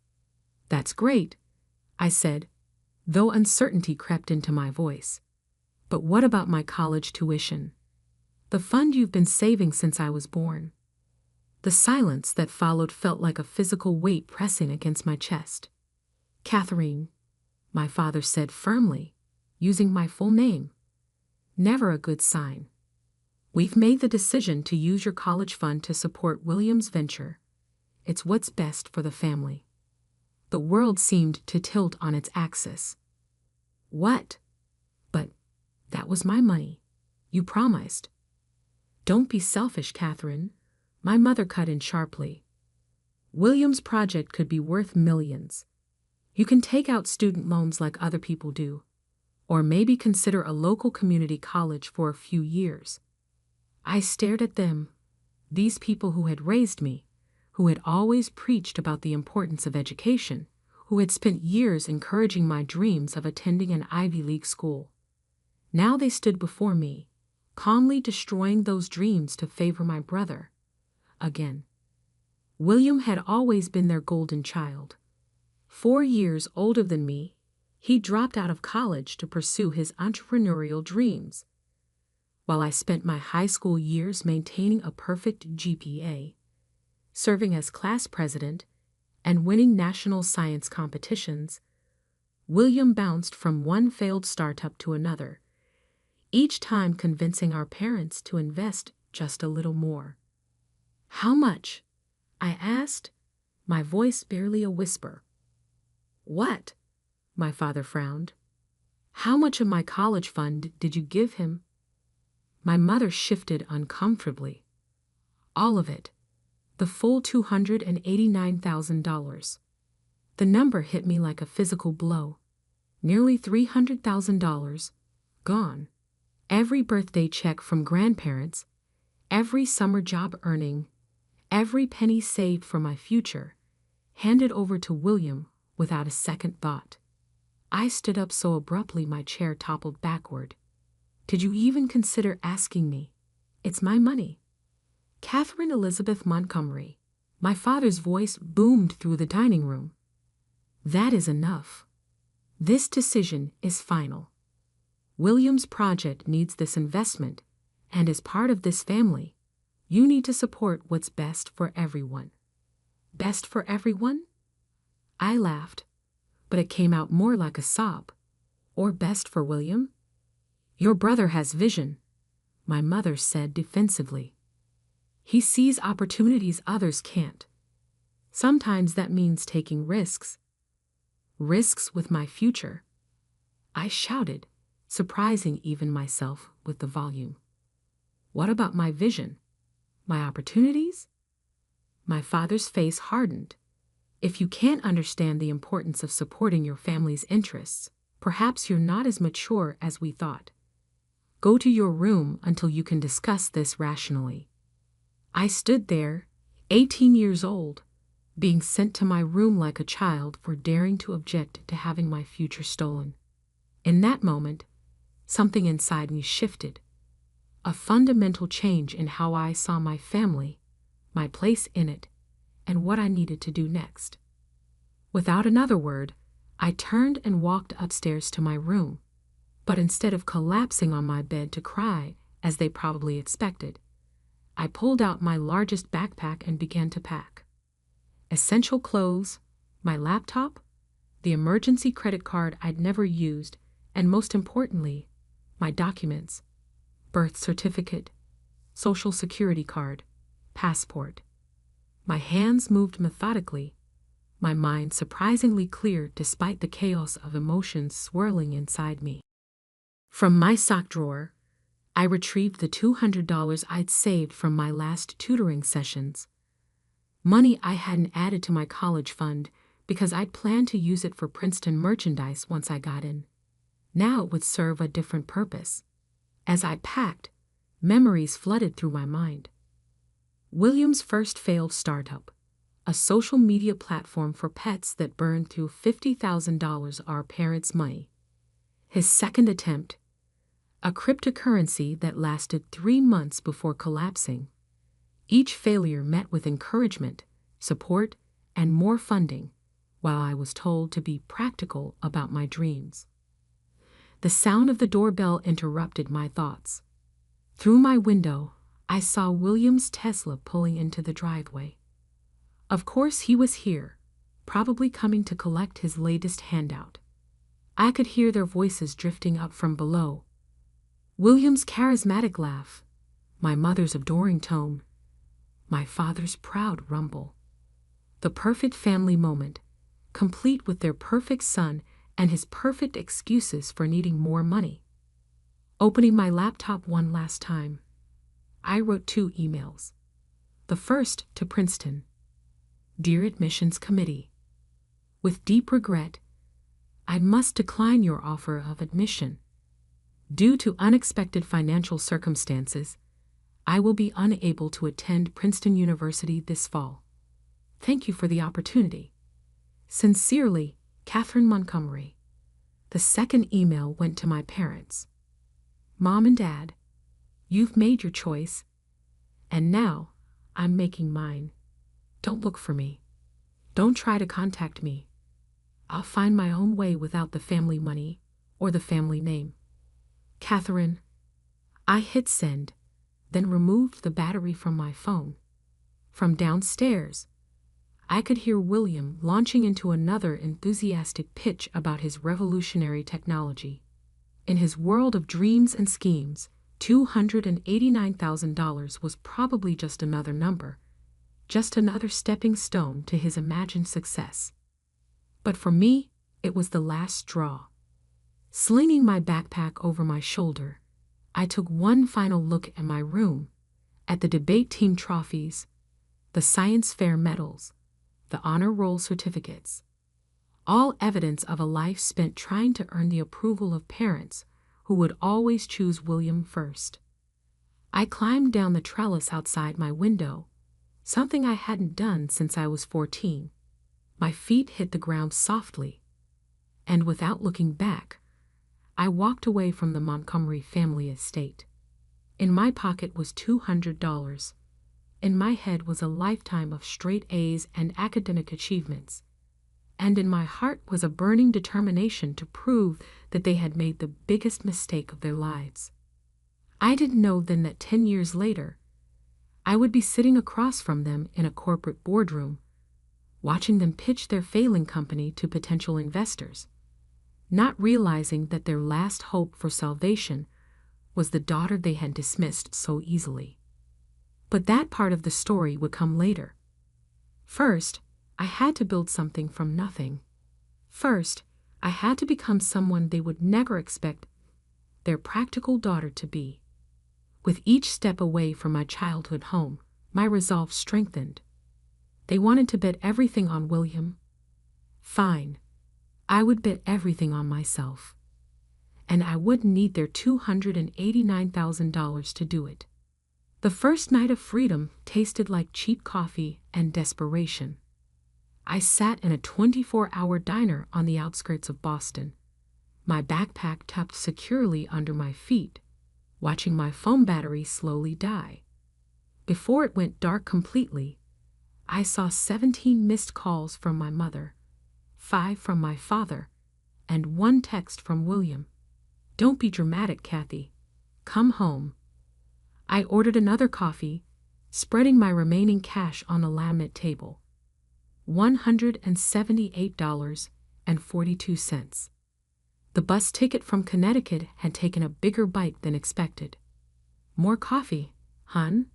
"That's great," I said, though uncertainty crept into my voice. "But what about my college tuition? The fund you've been saving since I was born?" The silence that followed felt like a physical weight pressing against my chest. "Catherine," my father said firmly, using my full name. "Never a good sign. We've made the decision to use your college fund to support William's venture. It's what's best for the family." The world seemed to tilt on its axis. "What?" "But that was my money. You promised." "Don't be selfish, Catherine," my mother cut in sharply. "William's project could be worth millions. You can take out student loans like other people do, or maybe consider a local community college for a few years." I stared at them, these people who had raised me, who had always preached about the importance of education, who had spent years encouraging my dreams of attending an Ivy League school. Now they stood before me, calmly destroying those dreams to favor my brother. Again. William had always been their golden child. 4 years older than me, he dropped out of college to pursue his entrepreneurial dreams, while I spent my high school years maintaining a perfect GPA, serving as class president, and winning national science competitions. William bounced from one failed startup to another, each time convincing our parents to invest just a little more. "How much?" I asked, my voice barely a whisper. "What?" my father frowned. "How much of my college fund did you give him?" My mother shifted uncomfortably. All of it. The full $289,000. The number hit me like a physical blow. Nearly $300,000. Gone. Every birthday check from grandparents, every summer job earning, every penny saved for my future, handed over to William without a second thought. I stood up so abruptly my chair toppled backward. Did you even consider asking me? It's my money. Catherine Elizabeth Montgomery. My father's voice boomed through the dining room. That is enough. This decision is final. William's project needs this investment, and as part of this family, you need to support what's best for everyone. Best for everyone? I laughed, but it came out more like a sob. Or best for William? Your brother has vision, my mother said defensively. He sees opportunities others can't. Sometimes that means taking risks. Risks with my future. I shouted, surprising even myself with the volume. What about my vision? My opportunities? My father's face hardened. If you can't understand the importance of supporting your family's interests, perhaps you're not as mature as we thought. Go to your room until you can discuss this rationally. I stood there, 18 years old, being sent to my room like a child for daring to object to having my future stolen. In that moment, something inside me shifted. A fundamental change in how I saw my family, my place in it, and what I needed to do next. Without another word, I turned and walked upstairs to my room. But instead of collapsing on my bed to cry, as they probably expected, I pulled out my largest backpack and began to pack. Essential clothes, my laptop, the emergency credit card I'd never used, and most importantly, my documents, birth certificate, social security card, passport. My hands moved methodically, my mind surprisingly clear despite the chaos of emotions swirling inside me. From my sock drawer, I retrieved the $200 I'd saved from my last tutoring sessions. Money I hadn't added to my college fund because I'd planned to use it for Princeton merchandise once I got in. Now it would serve a different purpose. As I packed, memories flooded through my mind. William's first failed startup, a social media platform for pets that burned through $50,000 our parents' money. His second attempt, a cryptocurrency that lasted 3 months before collapsing. Each failure met with encouragement, support, and more funding, while I was told to be practical about my dreams. The sound of the doorbell interrupted my thoughts. Through my window, I saw William's Tesla pulling into the driveway. Of course he was here, probably coming to collect his latest handout. I could hear their voices drifting up from below. William's charismatic laugh, my mother's adoring tone, my father's proud rumble. The perfect family moment, complete with their perfect son and his perfect excuses for needing more money. Opening my laptop one last time, I wrote 2 emails. The first to Princeton. Dear Admissions Committee, with deep regret, I must decline your offer of admission. Due to unexpected financial circumstances, I will be unable to attend Princeton University this fall. Thank you for the opportunity. Sincerely, Catherine Montgomery. The second email went to my parents. Mom and Dad, you've made your choice, and now I'm making mine. Don't look for me. Don't try to contact me. I'll find my own way without the family money or the family name. Catherine. I hit send, then removed the battery from my phone. From downstairs, I could hear William launching into another enthusiastic pitch about his revolutionary technology. In his world of dreams and schemes, $289,000 was probably just another number, just another stepping stone to his imagined success. But for me, it was the last straw. Slinging my backpack over my shoulder, I took one final look at my room, at the debate team trophies, the science fair medals, the honor roll certificates, all evidence of a life spent trying to earn the approval of parents who would always choose William first. I climbed down the trellis outside my window, something I hadn't done since I was 14. My feet hit the ground softly, and without looking back, I walked away from the Montgomery family estate. In my pocket was $200. In my head was a lifetime of straight A's and academic achievements. And in my heart was a burning determination to prove that they had made the biggest mistake of their lives. I didn't know then that 10 years later, I would be sitting across from them in a corporate boardroom, watching them pitch their failing company to potential investors, not realizing that their last hope for salvation was the daughter they had dismissed so easily. But that part of the story would come later. First, I had to build something from nothing. First, I had to become someone they would never expect their practical daughter to be. With each step away from my childhood home, my resolve strengthened. They wanted to bet everything on William. Fine. I would bet everything on myself. And I wouldn't need their $289,000 to do it. The first night of freedom tasted like cheap coffee and desperation. I sat in a 24-hour diner on the outskirts of Boston, my backpack tucked securely under my feet, watching my phone battery slowly die. Before it went dark completely, I saw 17 missed calls from my mother, 5 from my father, and 1 text from William. "Don't be dramatic, Kathy. Come home." I ordered another coffee, spreading my remaining cash on the laminate table. $178.42. The bus ticket from Connecticut had taken a bigger bite than expected. "More coffee, hun?"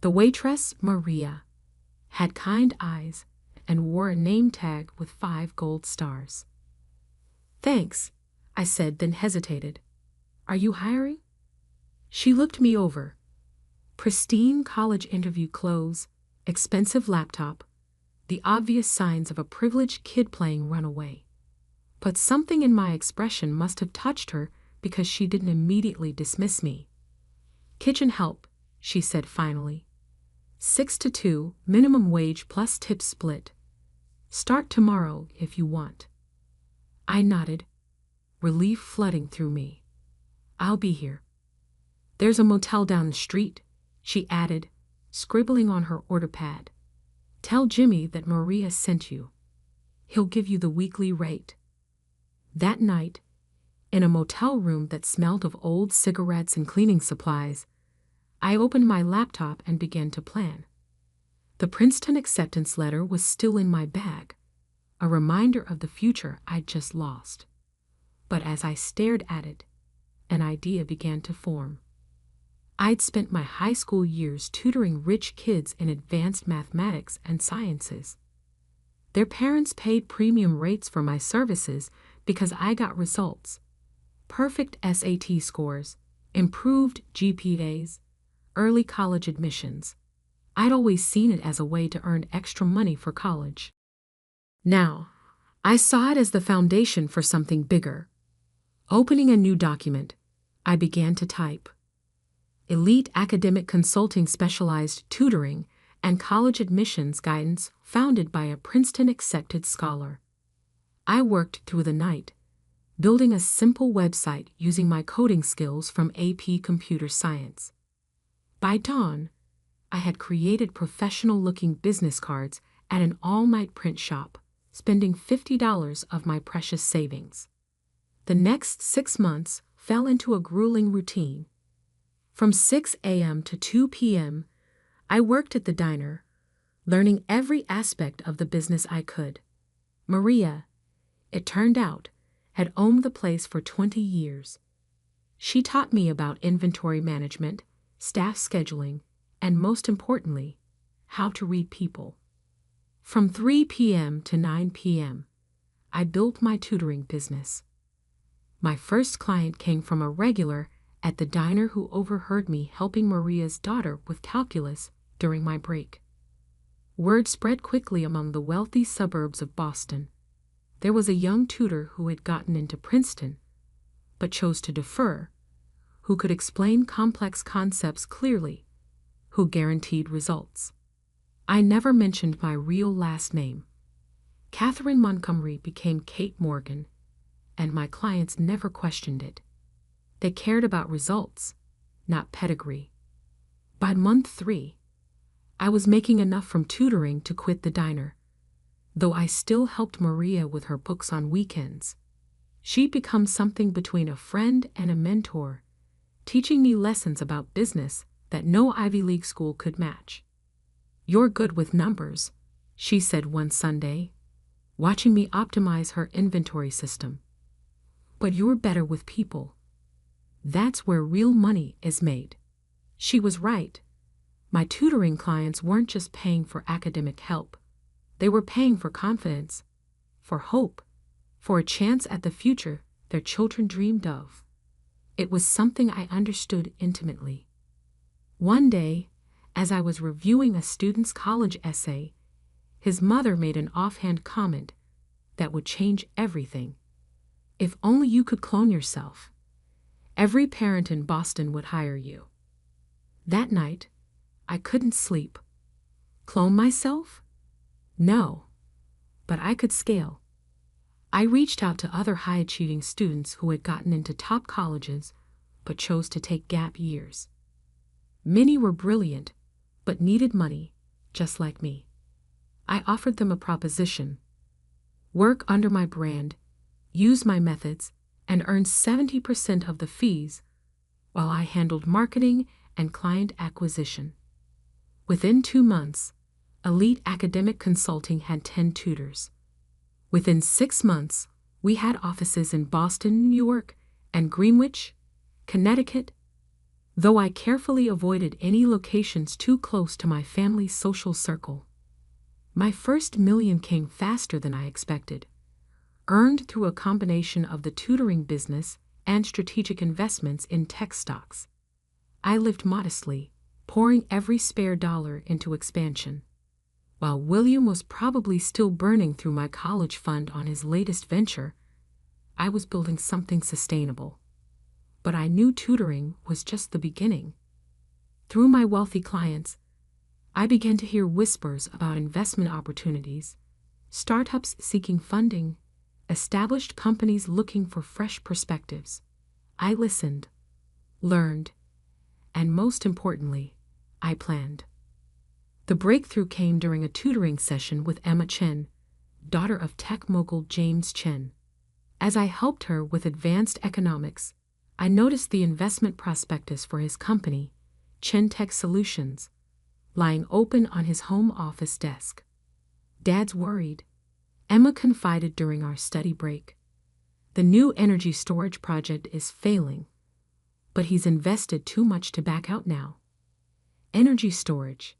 The waitress, Maria, had kind eyes and wore a name tag with 5 gold stars. "Thanks," I said, then hesitated. "Are you hiring?" She looked me over. Pristine college interview clothes, expensive laptop, the obvious signs of a privileged kid playing runaway. But something in my expression must have touched her because she didn't immediately dismiss me. "Kitchen help," she said finally. 6 to 2, minimum wage plus tip split. Start tomorrow if you want. I nodded, relief flooding through me. "I'll be here." "There's a motel down the street," she added, scribbling on her order pad. "Tell Jimmy that Maria sent you. He'll give you the weekly rate." That night, in a motel room that smelled of old cigarettes and cleaning supplies, I opened my laptop and began to plan. The Princeton acceptance letter was still in my bag, a reminder of the future I'd just lost. But as I stared at it, an idea began to form. I'd spent my high school years tutoring rich kids in advanced mathematics and sciences. Their parents paid premium rates for my services because I got results: perfect SAT scores, improved GPAs, early college admissions. I'd always seen it as a way to earn extra money for college. Now, I saw it as the foundation for something bigger. Opening a new document, I began to type: Elite Academic Consulting Specialized Tutoring and College Admissions Guidance founded by a Princeton-accepted scholar. I worked through the night, building a simple website using my coding skills from AP Computer Science. By dawn, I had created professional-looking business cards at an all-night print shop, spending $50 of my precious savings. The next 6 months fell into a grueling routine. From 6 a.m. to 2 p.m., I worked at the diner, learning every aspect of the business I could. Maria, it turned out, had owned the place for 20 years. She taught me about inventory management, staff scheduling, and most importantly, how to read people. From 3 p.m. to 9 p.m., I built my tutoring business. My first client came from a regular at the diner who overheard me helping Maria's daughter with calculus during my break. Word spread quickly among the wealthy suburbs of Boston. There was a young tutor who had gotten into Princeton, but chose to defer, who could explain complex concepts clearly, who guaranteed results. I never mentioned my real last name. Catherine Montgomery became Kate Morgan, and my clients never questioned it. They cared about results, not pedigree. By month 3, I was making enough from tutoring to quit the diner, though I still helped Maria with her books on weekends. She'd become something between a friend and a mentor, teaching me lessons about business that no Ivy League school could match. "You're good with numbers," she said one Sunday, watching me optimize her inventory system. "But you're better with people. That's where real money is made." She was right. My tutoring clients weren't just paying for academic help. They were paying for confidence, for hope, for a chance at the future their children dreamed of. It was something I understood intimately. One day, as I was reviewing a student's college essay, his mother made an offhand comment that would change everything. "If only you could clone yourself. Every parent in Boston would hire you." That night, I couldn't sleep. Clone myself? No, but I could scale. I reached out to other high-achieving students who had gotten into top colleges but chose to take gap years. Many were brilliant, but needed money, just like me. I offered them a proposition: work under my brand, use my methods, and earn 70% of the fees while I handled marketing and client acquisition. Within 2 months, Elite Academic Consulting had 10 tutors. Within 6 months, we had offices in Boston, New York, and Greenwich, Connecticut, though I carefully avoided any locations too close to my family's social circle. My first million came faster than I expected, earned through a combination of the tutoring business and strategic investments in tech stocks. I lived modestly, pouring every spare dollar into expansion. While William was probably still burning through my college fund on his latest venture, I was building something sustainable. But I knew tutoring was just the beginning. Through my wealthy clients, I began to hear whispers about investment opportunities, startups seeking funding, established companies looking for fresh perspectives. I listened, learned, and most importantly, I planned. The breakthrough came during a tutoring session with Emma Chen, daughter of tech mogul James Chen. As I helped her with advanced economics, I noticed the investment prospectus for his company, Chen Tech Solutions, lying open on his home office desk. "Dad's worried," Emma confided during our study break. "The new energy storage project is failing, but he's invested too much to back out now." Energy storage,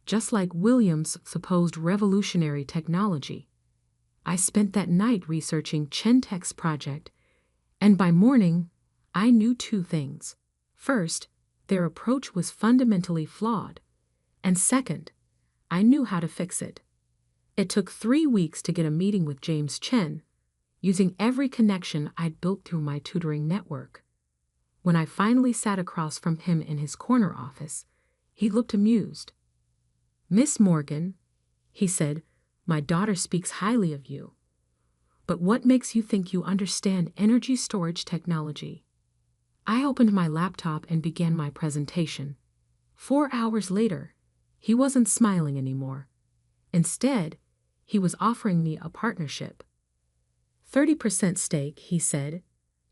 just like William's supposed revolutionary technology. I spent that night researching Chen Tech's project, and by morning, I knew 2 things. First, their approach was fundamentally flawed, and second, I knew how to fix it. It took 3 weeks to get a meeting with James Chen, using every connection I'd built through my tutoring network. When I finally sat across from him in his corner office, he looked amused. "Miss Morgan," he said, "my daughter speaks highly of you. But what makes you think you understand energy storage technology?" I opened my laptop and began my presentation. 4 hours later, he wasn't smiling anymore. Instead, he was offering me a partnership. 30% stake, he said,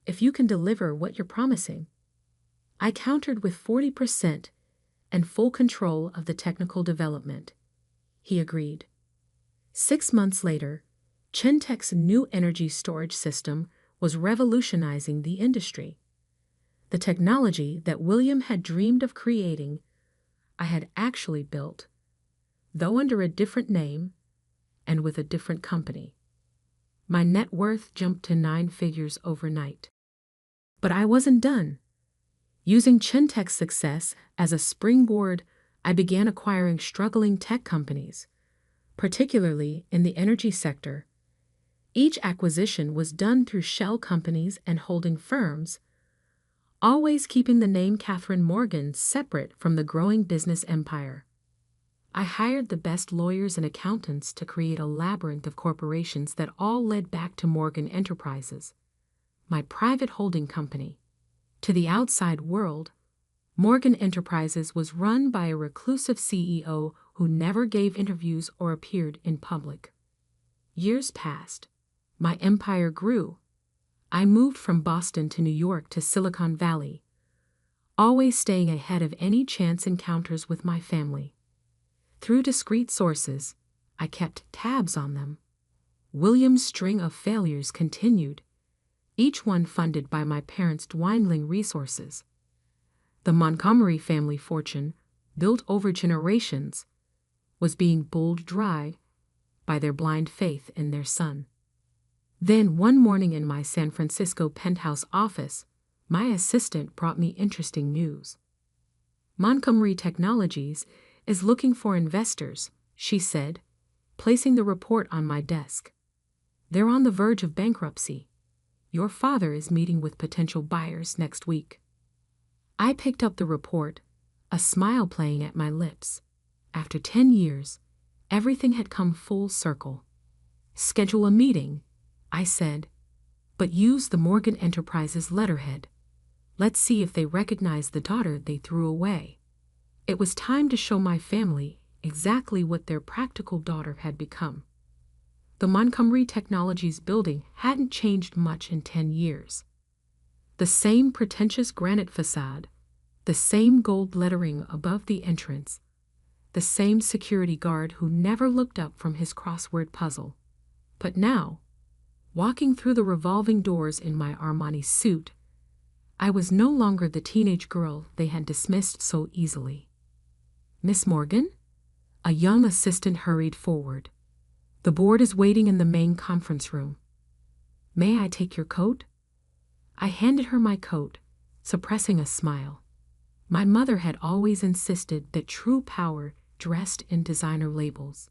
if you can deliver what you're promising. I countered with 40% and full control of the technical development. He agreed. 6 months later, Chen Tech's new energy storage system was revolutionizing the industry. The technology that William had dreamed of creating, I had actually built, though under a different name and with a different company. My net worth jumped to 9 figures overnight. But I wasn't done. Using Chintech's success as a springboard, I began acquiring struggling tech companies, particularly in the energy sector. Each acquisition was done through shell companies and holding firms, always keeping the name Catherine Morgan separate from the growing business empire. I hired the best lawyers and accountants to create a labyrinth of corporations that all led back to Morgan Enterprises, my private holding company. To the outside world, Morgan Enterprises was run by a reclusive CEO who never gave interviews or appeared in public. Years passed. My empire grew. I moved from Boston to New York to Silicon Valley, always staying ahead of any chance encounters with my family. Through discreet sources, I kept tabs on them. William's string of failures continued, each one funded by my parents' dwindling resources. The Montgomery family fortune, built over generations, was being bulled dry by their blind faith in their son. Then, one morning in my San Francisco penthouse office, my assistant brought me interesting news. Montgomery Technologies is looking for investors, she said, placing the report on my desk. They're on the verge of bankruptcy. Your father is meeting with potential buyers next week. I picked up the report, a smile playing at my lips. After 10 years, everything had come full circle. Schedule a meeting, I said, but use the Morgan Enterprises letterhead. Let's see if they recognize the daughter they threw away. It was time to show my family exactly what their practical daughter had become. The Montgomery Technologies building hadn't changed much in 10 years. The same pretentious granite facade, the same gold lettering above the entrance, the same security guard who never looked up from his crossword puzzle. But now, walking through the revolving doors in my Armani suit, I was no longer the teenage girl they had dismissed so easily. Miss Morgan? A young assistant hurried forward. The board is waiting in the main conference room. May I take your coat? I handed her my coat, suppressing a smile. My mother had always insisted that true power dressed in designer labels.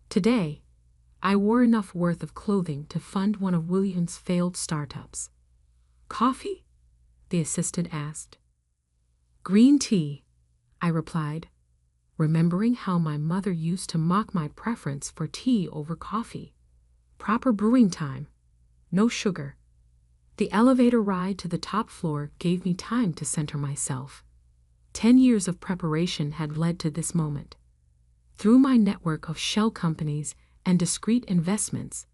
Today, I wore enough worth of clothing to fund one of William's failed startups. Coffee? The assistant asked. Green tea, I replied, remembering how my mother used to mock my preference for tea over coffee. Proper brewing time, no sugar. The elevator ride to the top floor gave me time to center myself. 10 years of preparation had led to this moment. Through my network of shell companies and discrete investments,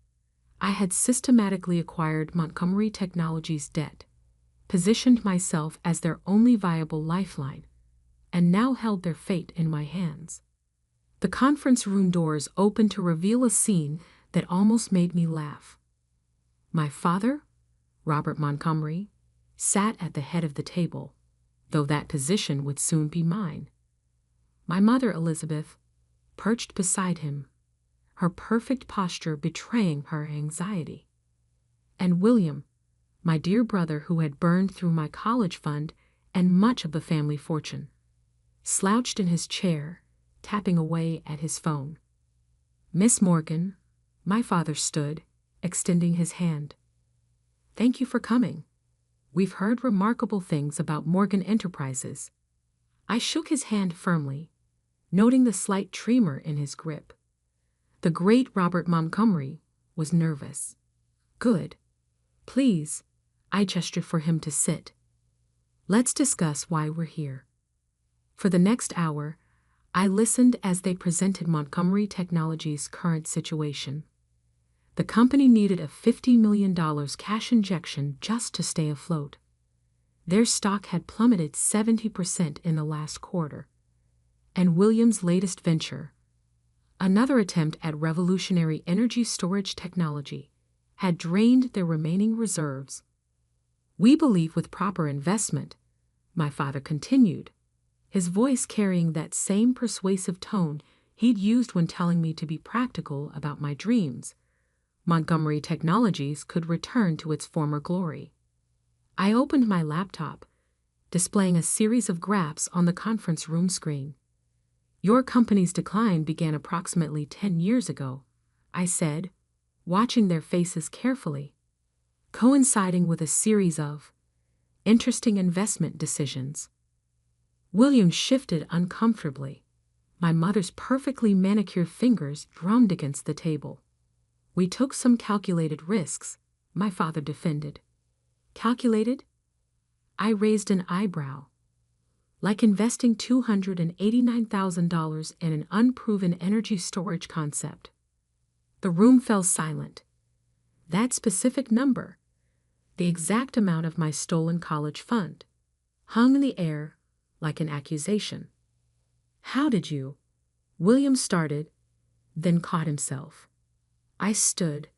I had systematically acquired Montgomery Technologies' debt, positioned myself as their only viable lifeline, and now held their fate in my hands. The conference room doors opened to reveal a scene that almost made me laugh. My father, Robert Montgomery, sat at the head of the table, though that position would soon be mine. My mother, Elizabeth, perched beside him, her perfect posture betraying her anxiety. And William, my dear brother who had burned through my college fund and much of the family fortune, slouched in his chair, tapping away at his phone. Miss Morgan, my father stood, extending his hand. Thank you for coming. We've heard remarkable things about Morgan Enterprises. I shook his hand firmly, noting the slight tremor in his grip. The great Robert Montgomery was nervous. Good. Please, I gestured for him to sit. Let's discuss why we're here. For the next hour, I listened as they presented Montgomery Technologies' current situation. The company needed a $50 million cash injection just to stay afloat. Their stock had plummeted 70% in the last quarter. And William's latest venture, another attempt at revolutionary energy storage technology, had drained their remaining reserves. We believe with proper investment, my father continued, his voice carrying that same persuasive tone he'd used when telling me to be practical about my dreams, Montgomery Technologies could return to its former glory. I opened my laptop, displaying a series of graphs on the conference room screen. Your company's decline began approximately 10 years ago, I said, watching their faces carefully, coinciding with a series of interesting investment decisions. William shifted uncomfortably. My mother's perfectly manicured fingers drummed against the table. We took some calculated risks, my father defended. Calculated? I raised an eyebrow. Like investing $289,000 in an unproven energy storage concept. The room fell silent. That specific number, the exact amount of my stolen college fund, hung in the air like an accusation. How did you? William started, then caught himself. I stood,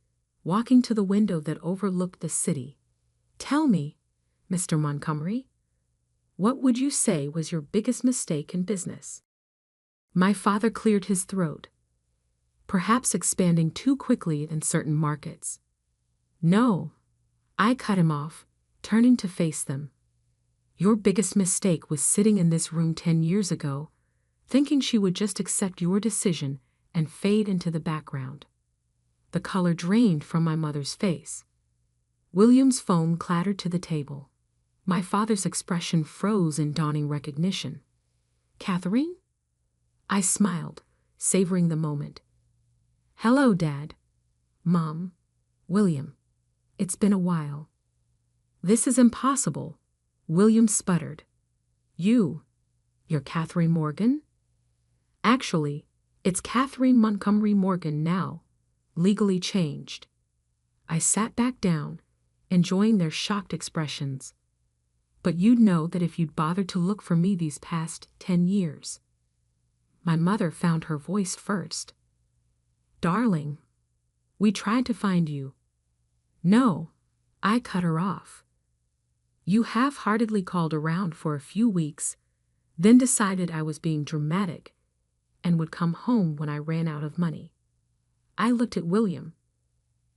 walking to the window that overlooked the city. Tell me, Mr. Montgomery, what would you say was your biggest mistake in business? My father cleared his throat, perhaps expanding too quickly in certain markets. No, I cut him off, turning to face them. Your biggest mistake was sitting in this room 10 years ago, thinking she would just accept your decision and fade into the background. The color drained from my mother's face. William's phone clattered to the table. My father's expression froze in dawning recognition. Catherine? I smiled, savoring the moment. Hello, Dad. Mom. William. It's been a while. This is impossible, William sputtered. You're Catherine Morgan? Actually, it's Catherine Montgomery Morgan now, legally changed. I sat back down, enjoying their shocked expressions. But you'd know that if you'd bothered to look for me these past 10 years. My mother found her voice first. Darling, we tried to find you. No, I cut her off. You half-heartedly called around for a few weeks, then decided I was being dramatic and would come home when I ran out of money. I looked at William.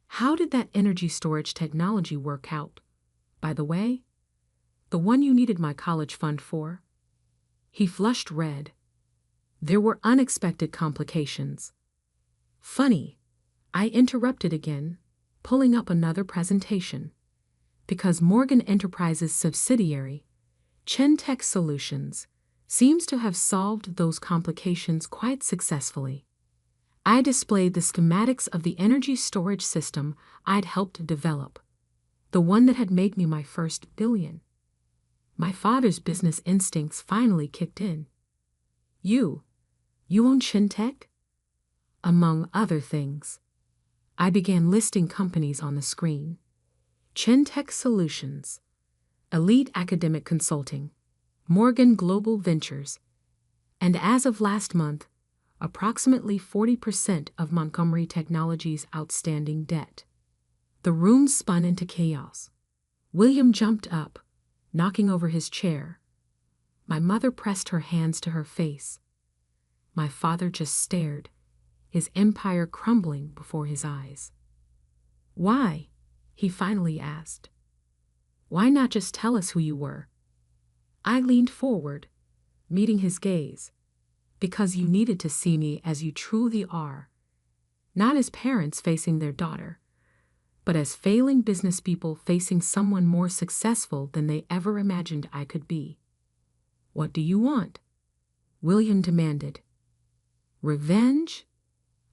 How did that energy storage technology work out, by the way? The one you needed my college fund for? He flushed red. There were unexpected complications. Funny, I interrupted again, pulling up another presentation. Because Morgan Enterprises' subsidiary, Chentech Solutions, seems to have solved those complications quite successfully. I displayed the schematics of the energy storage system I'd helped develop, the one that had made me my first billion. My father's business instincts finally kicked in. You own Chentech? Among other things. I began listing companies on the screen. Chentech Solutions, Elite Academic Consulting, Morgan Global Ventures, and as of last month, approximately 40% of Montgomery Technology's outstanding debt. The room spun into chaos. William jumped up, knocking over his chair. My mother pressed her hands to her face. My father just stared, his empire crumbling before his eyes. Why? He finally asked. Why not just tell us who you were? I leaned forward, meeting his gaze. Because you needed to see me as you truly are. Not as parents facing their daughter, but as failing business people facing someone more successful than they ever imagined I could be. What do you want? William demanded. Revenge?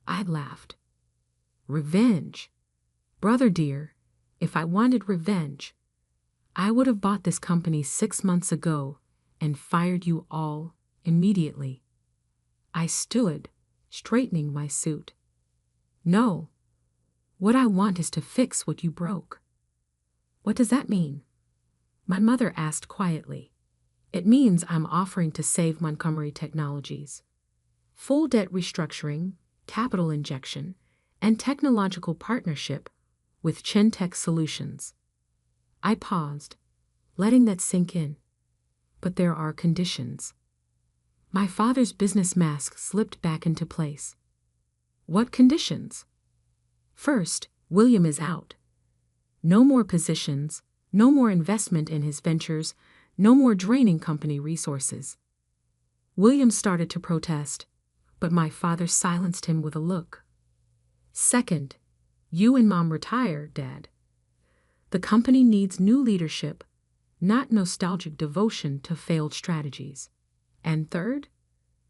I laughed. Revenge? Brother dear, if I wanted revenge, I would have bought this company 6 months ago and fired you all immediately. I stood, straightening my suit. No. What I want is to fix what you broke. What does that mean? My mother asked quietly. It means I'm offering to save Montgomery Technologies. Full debt restructuring, capital injection, and technological partnership with Chentech Solutions. I paused, letting that sink in. But there are conditions. My father's business mask slipped back into place. What conditions? First, William is out. No more positions, no more investment in his ventures, No more draining company resources. William started to protest, but my father silenced him with a look. Second, you and Mom retire, Dad. The company needs new leadership, not nostalgic devotion to failed strategies. And third,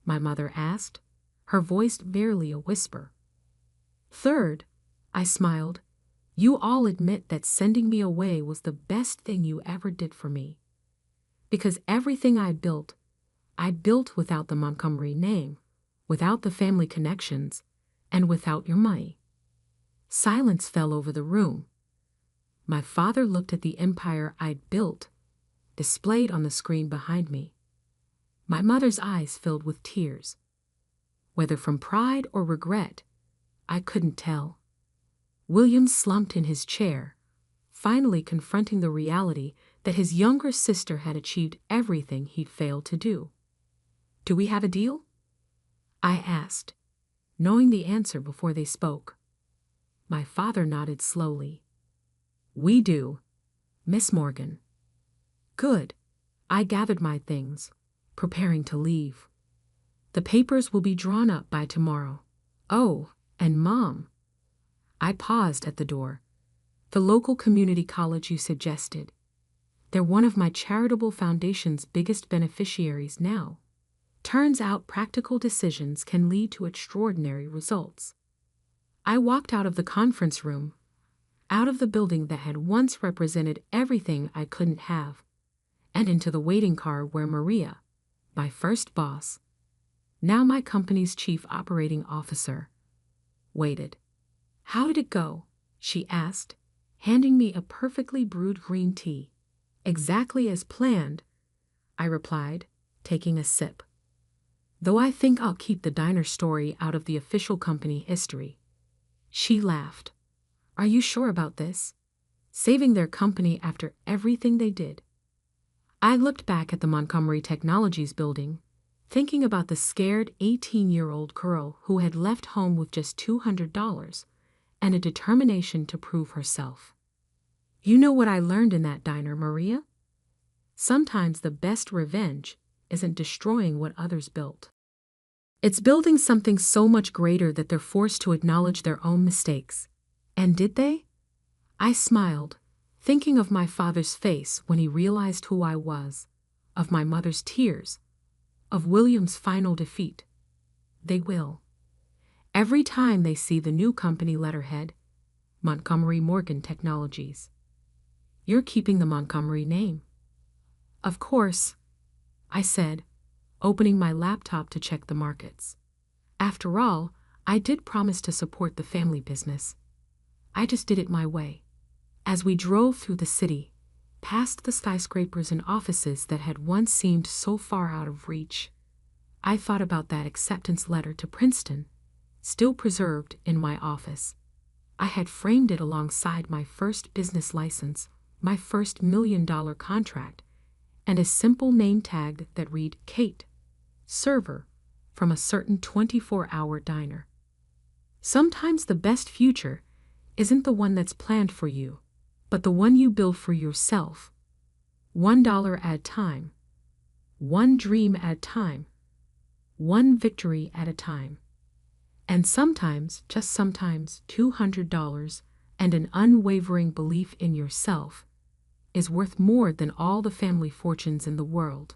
my mother asked, her voice barely a whisper. Third, I smiled, you all admit that sending me away was the best thing you ever did for me. Because everything I built without the Montgomery name, without the family connections, and without your money. Silence fell over the room. My father looked at the empire I'd built, displayed on the screen behind me. My mother's eyes filled with tears. Whether from pride or regret, I couldn't tell. William slumped in his chair, finally confronting the reality that his younger sister had achieved everything he'd failed to do. Do we have a deal? I asked, knowing the answer before they spoke. My father nodded slowly. We do, Miss Morgan. Good. I gathered my things, preparing to leave. The papers will be drawn up by tomorrow. Oh, and Mom. I paused at the door. The local community college you suggested. They're one of my charitable foundation's biggest beneficiaries now. Turns out practical decisions can lead to extraordinary results. I walked out of the conference room, out of the building that had once represented everything I couldn't have, and into the waiting car where Maria, my first boss, now my company's chief operating officer, waited. How did it go? She asked, handing me a perfectly brewed green tea. Exactly as planned, I replied, taking a sip. Though I think I'll keep the diner story out of the official company history. She laughed. Are you sure about this? Saving their company after everything they did. I looked back at the Montgomery Technologies building, thinking about the scared 18-year-old girl who had left home with just $200 and a determination to prove herself. You know what I learned in that diner, Maria? Sometimes the best revenge isn't destroying what others built. It's building something so much greater that they're forced to acknowledge their own mistakes. And did they? I smiled, thinking of my father's face when he realized who I was, of my mother's tears, of William's final defeat. They will. Every time they see the new company letterhead, Montgomery Morgan Technologies. You're keeping the Montgomery name. Of course, I said, opening my laptop to check the markets. After all, I did promise to support the family business. I just did it my way. As we drove through the city, past the skyscrapers and offices that had once seemed so far out of reach, I thought about that acceptance letter to Princeton, still preserved in my office. I had framed it alongside my first business license, my first $1 million contract, and a simple name tag that read Kate, server, from a certain 24-hour diner. Sometimes the best future isn't the one that's planned for you, but the one you build for yourself. $1 at a time, one dream at a time, one victory at a time. And sometimes, just sometimes, $200 and an unwavering belief in yourself is worth more than all the family fortunes in the world.